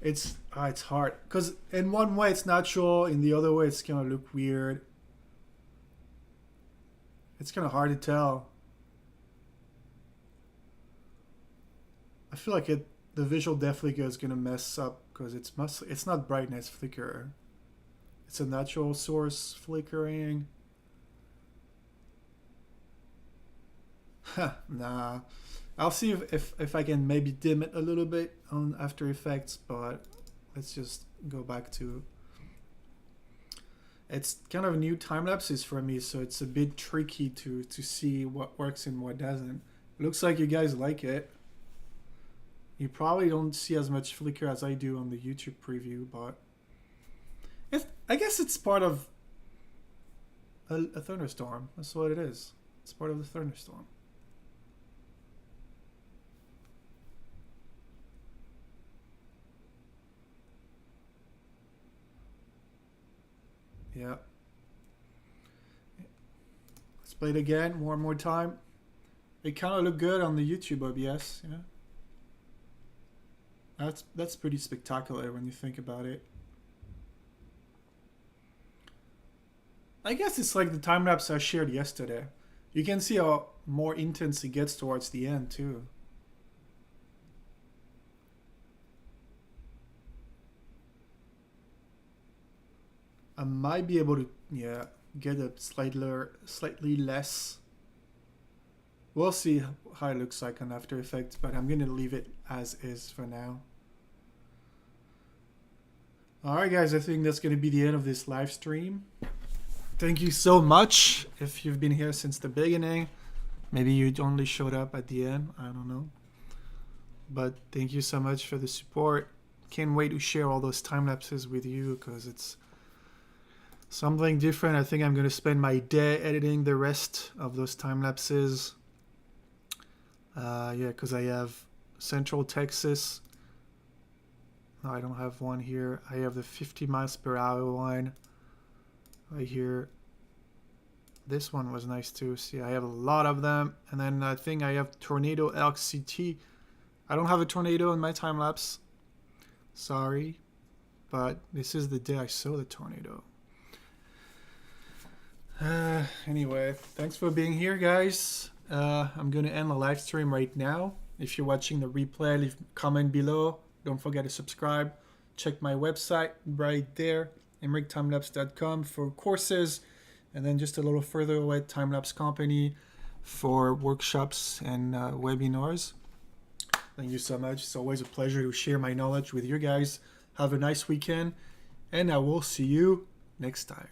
Speaker 1: it's hard because in one way it's natural, in the other way it's gonna look weird. It's kind of hard to tell. I feel like the visual deflicker is gonna mess up because it's not brightness flicker. It's a natural source flickering. Nah. I'll see if I can maybe dim it a little bit on After Effects, but let's just go back to. It's kind of new time lapses for me, so it's a bit tricky to see what works and what doesn't. It looks like you guys like it. You probably don't see as much flicker as I do on the YouTube preview, but I guess it's part of a thunderstorm. That's what it is. It's part of the thunderstorm. Yeah. Let's play it again one more time. They kind of look good on the YouTube OBS, yeah. That's pretty spectacular when you think about it. I guess it's like the time lapse I shared yesterday. You can see how more intense it gets towards the end too. I might be able to, yeah, get a slightly less. We'll see how it looks like on After Effects, but I'm gonna leave it as is for now. Alright guys, I think that's gonna be the end of this live stream. Thank you so much if you've been here since the beginning. Maybe you only showed up at the end, I don't know. But thank you so much for the support. Can't wait to share all those time lapses with you because it's something different. I think I'm going to spend my day editing the rest of those time lapses. Yeah, because I have Central Texas. No, I don't have one here. I have the 50 miles per hour one right here. This one was nice too. See, I have a lot of them. And then I think I have Tornado LCT. I don't have a tornado in my time lapse. Sorry. But this is the day I saw the tornado. Anyway, thanks for being here, guys. I'm going to end the live stream right now. If you're watching the replay, leave a comment below. Don't forget to subscribe. Check my website right there, emerictimelapse.com for courses. And then just a little further away, Timelapse Company for workshops and webinars. Thank you so much. It's always a pleasure to share my knowledge with you guys. Have a nice weekend, and I will see you next time.